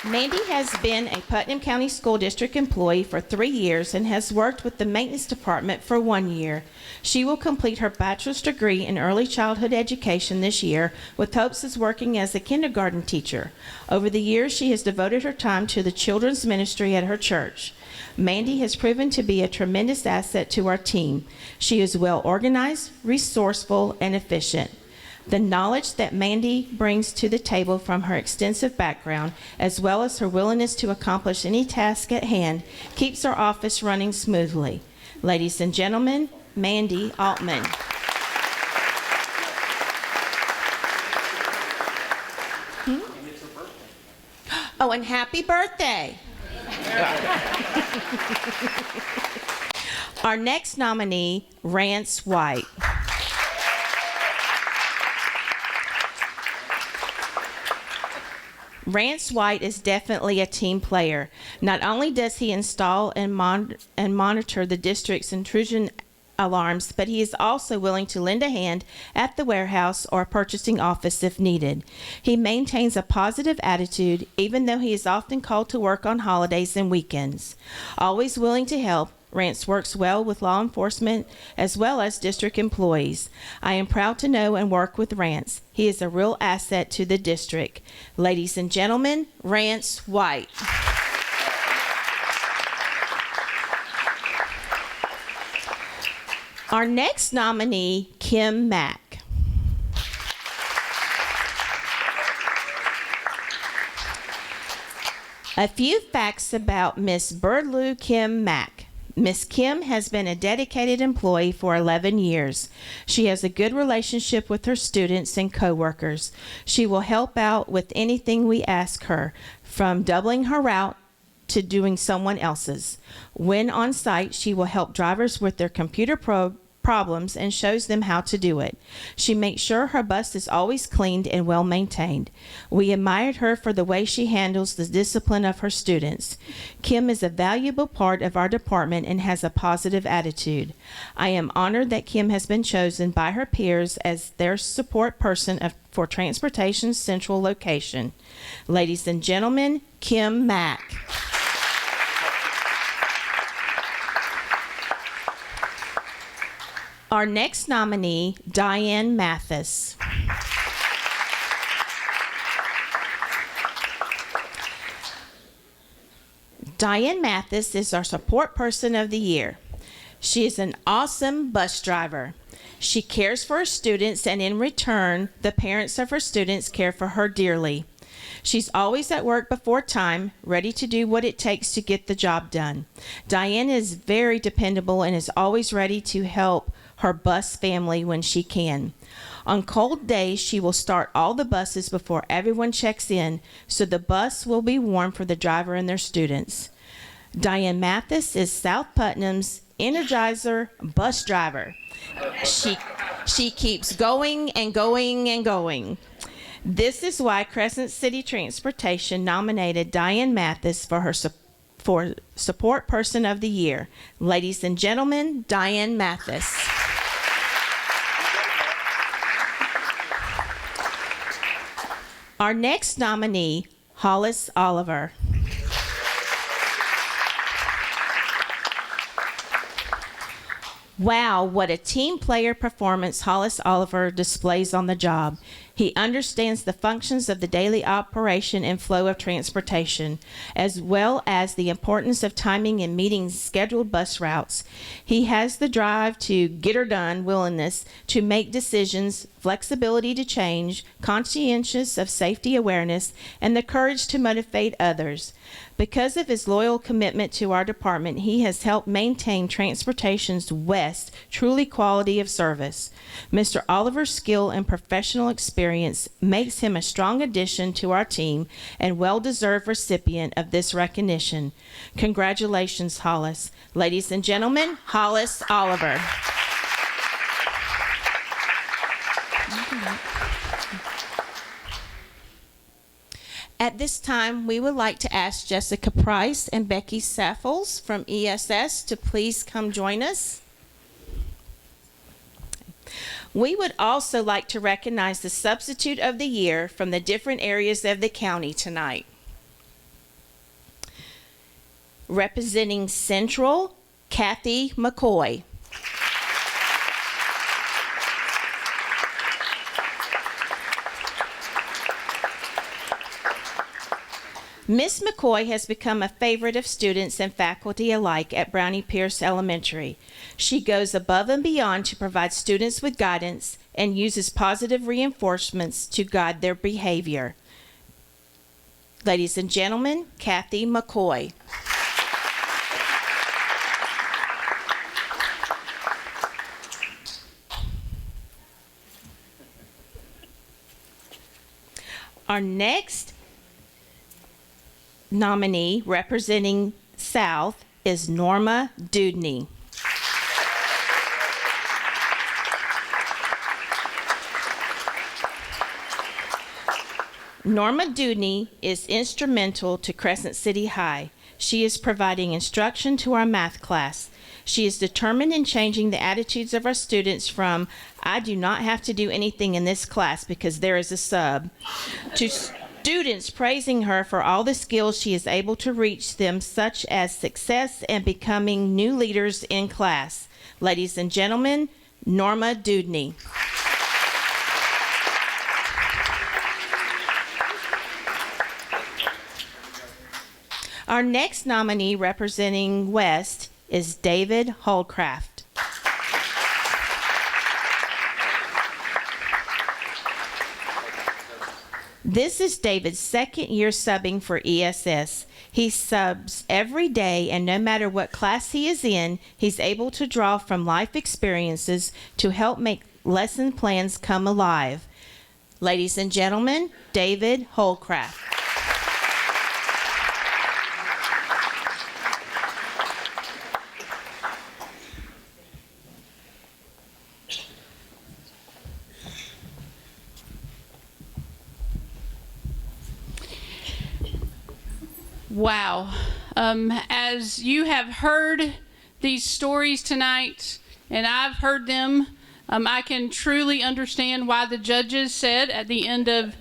S7: Mandy has been a Putnam County School District employee for 3 years and has worked with the maintenance department for 1 year. She will complete her bachelor's degree in early childhood education this year with hopes of working as a kindergarten teacher. Over the years, she has devoted her time to the children's ministry at her church. Mandy has proven to be a tremendous asset to our team. She is well organized, resourceful, and efficient. The knowledge that Mandy brings to the table from her extensive background, as well as her willingness to accomplish any task at hand, keeps our office running smoothly. Ladies and gentlemen, Mandy Altman. Oh, and happy birthday. Our next nominee, Rance White. Rance White is definitely a team player. Not only does he install and monitor the district's intrusion alarms, but he is also willing to lend a hand at the warehouse or purchasing office if needed. He maintains a positive attitude, even though he is often called to work on holidays and weekends. Always willing to help, Rance works well with law enforcement as well as district employees. I am proud to know and work with Rance. He is a real asset to the district. Ladies and gentlemen, Rance White. Our next nominee, Kim Mack. A few facts about Miss Birdloo Kim Mack. Miss Kim has been a dedicated employee for 11 years. She has a good relationship with her students and coworkers. She will help out with anything we ask her, from doubling her route to doing someone else's. When on site, she will help drivers with their computer problems and shows them how to do it. She makes sure her bus is always cleaned and well maintained. We admired her for the way she handles the discipline of her students. Kim is a valuable part of our department and has a positive attitude. I am honored that Kim has been chosen by her peers as their support person for Transportation Central location. Ladies and gentlemen, Kim Mack. Our next nominee, Diane Mathis. Diane Mathis is our support person of the year. She is an awesome bus driver. She cares for her students, and in return, the parents of her students care for her dearly. She's always at work before time, ready to do what it takes to get the job done. Diane is very dependable and is always ready to help her bus family when she can. On cold days, she will start all the buses before everyone checks in, so the bus will be warm for the driver and their students. Diane Mathis is South Putnam's Energizer bus driver. She keeps going and going and going. This is why Crescent City Transportation nominated Diane Mathis for her for Support Person of the Year. Ladies and gentlemen, Diane Mathis. Our next nominee, Hollis Oliver. Wow, what a team player performance Hollis Oliver displays on the job. He understands the functions of the daily operation and flow of transportation, as well as the importance of timing and meeting scheduled bus routes. He has the drive to get her done, willingness to make decisions, flexibility to change, conscientious of safety awareness, and the courage to motivate others. Because of his loyal commitment to our department, he has helped maintain Transportation's West truly quality of service. Mr. Oliver's skill and professional experience makes him a strong addition to our team and well-deserved recipient of this recognition. Congratulations, Hollis. Ladies and gentlemen, Hollis Oliver. At this time, we would like to ask Jessica Price and Becky Saffels from ESS to please come join us. We would also like to recognize the Substitute of the Year from the different areas of the county tonight. Representing Central, Kathy McCoy. Miss McCoy has become a favorite of students and faculty alike at Brownie Pierce Elementary. She goes above and beyond to provide students with guidance and uses positive reinforcements to guide their behavior. Ladies and gentlemen, Kathy McCoy. Our next nominee representing South is Norma Dudney. Norma Dudney is instrumental to Crescent City High. She is providing instruction to our math class. She is determined in changing the attitudes of our students from, I do not have to do anything in this class because there is a sub, to students praising her for all the skills she is able to reach them, such as success and becoming new leaders in class. Ladies and gentlemen, Norma Dudney. Our next nominee representing West is David Holdcraft. This is David's second year subbing for ESS. He subs every day, and no matter what class he is in, he's able to draw from life experiences to help make lesson plans come alive. Ladies and gentlemen, David Holdcraft.
S2: Wow. As you have heard these stories tonight, and I've heard them, I can truly understand why the judges said at the end of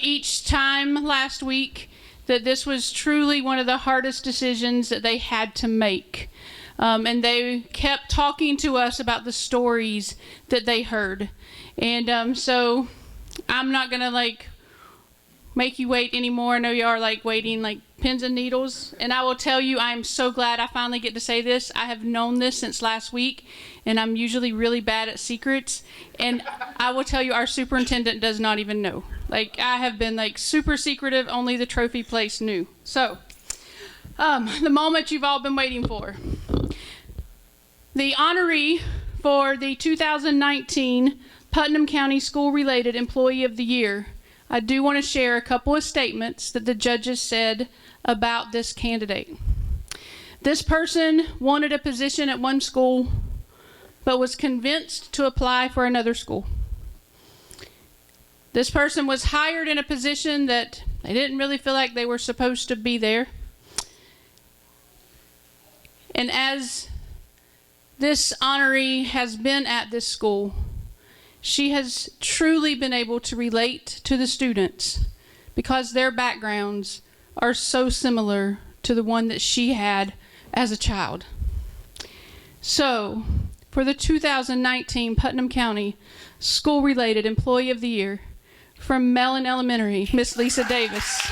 S2: each time last week that this was truly one of the hardest decisions that they had to make. And they kept talking to us about the stories that they heard. And so I'm not going to make you wait anymore. I know you are waiting like pins and needles. And I will tell you, I am so glad I finally get to say this. I have known this since last week, and I'm usually really bad at secrets. And I will tell you, our superintendent does not even know. I have been super secretive. Only the trophy place knew. So, the moment you've all been waiting for. The honoree for the 2019 Putnam County School-Related Employee of the Year. I do want to share a couple of statements that the judges said about this candidate. This person wanted a position at one school, but was convinced to apply for another school. This person was hired in a position that they didn't really feel like they were supposed to be there. And as this honoree has been at this school, she has truly been able to relate to the students because their backgrounds are so similar to the one that she had as a child. So, for the 2019 Putnam County School-Related Employee of the Year, from Mellon Elementary, Miss Lisa Davis.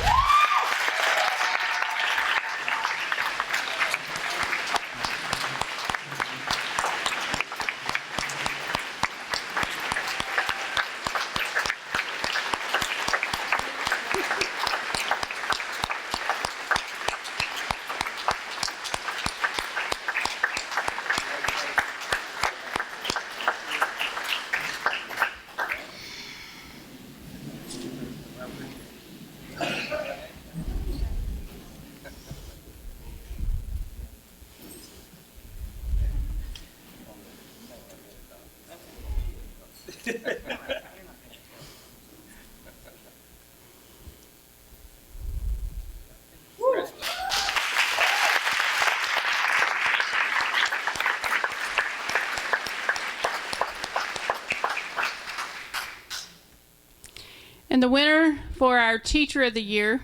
S2: And the winner for our Teacher of the Year,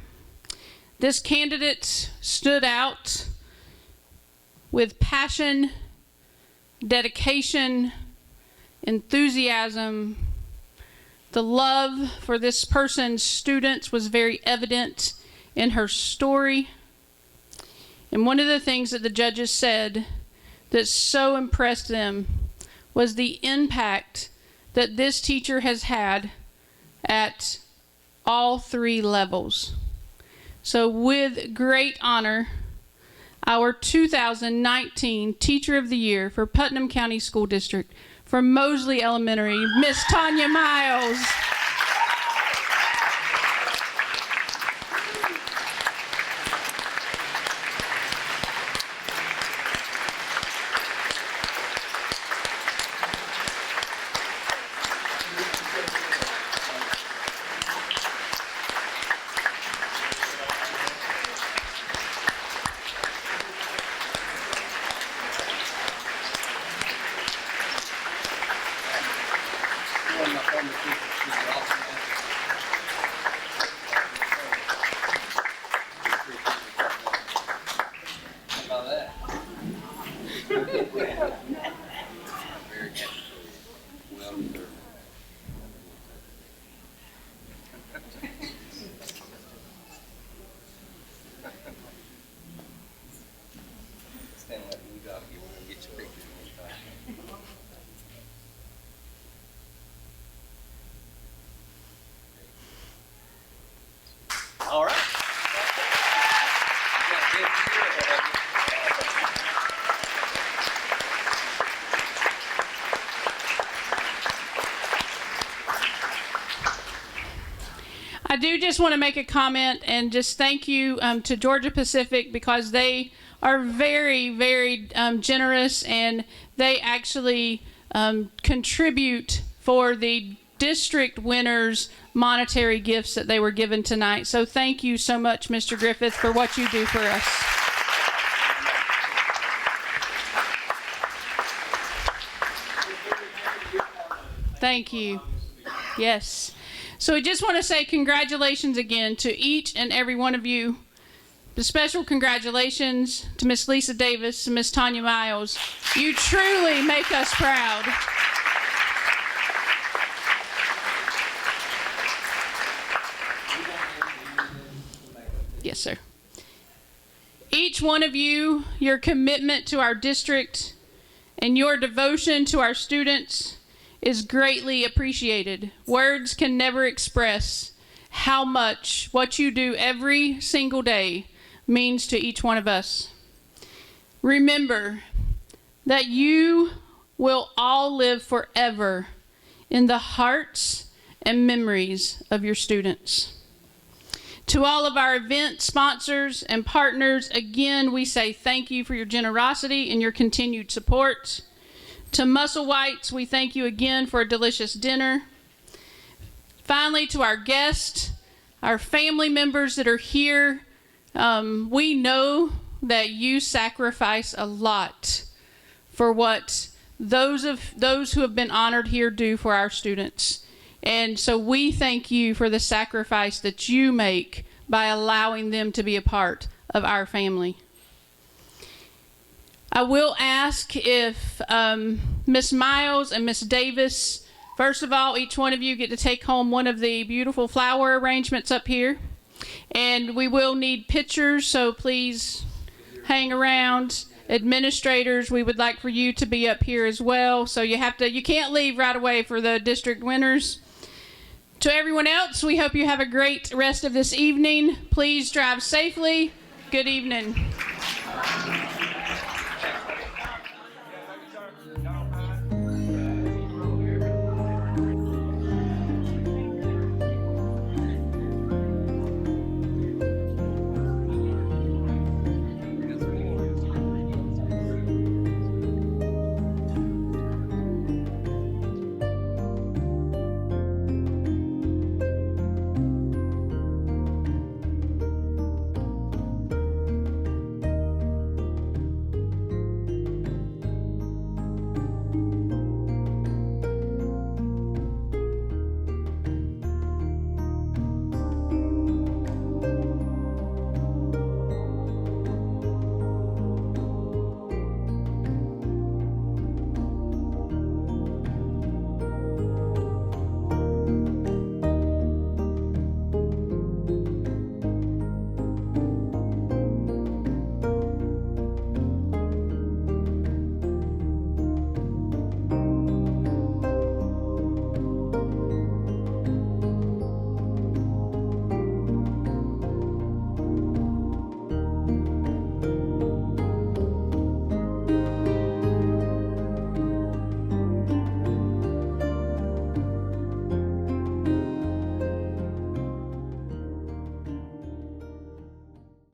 S2: this candidate stood out with passion, dedication, enthusiasm. The love for this person's students was very evident in her story. And one of the things that the judges said that so impressed them was the impact that this teacher has had at all three levels. So with great honor, our 2019 Teacher of the Year for Putnam County School District from Mosley Elementary, Miss Tanya Miles.
S1: All right.
S2: I do just want to make a comment and just thank you to Georgia Pacific because they are very, very generous, and they actually contribute for the district winners' monetary gifts that they were given tonight. So thank you so much, Mr. Griffith, for what you do for us. Thank you. Yes. So I just want to say congratulations again to each and every one of you The special congratulations to Miss Lisa Davis and Miss Tanya Miles. You truly make us proud. Yes, sir. Each one of you, your commitment to our district and your devotion to our students is greatly appreciated. Words can never express how much what you do every single day means to each one of us. Remember that you will all live forever in the hearts and memories of your students. To all of our event sponsors and partners, again, we say thank you for your generosity and your continued support. To Musselwhites, we thank you again for a delicious dinner. Finally, to our guests, our family members that are here, we know that you sacrifice a lot for what those who have been honored here do for our students. And so we thank you for the sacrifice that you make by allowing them to be a part of our family. I will ask if Miss Miles and Miss Davis, first of all, each one of you get to take home one of the beautiful flower arrangements up here. And we will need pictures, so please hang around. Administrators, we would like for you to be up here as well. So you can't leave right away for the district winners. To everyone else, we hope you have a great rest of this evening. Please drive safely. Good evening.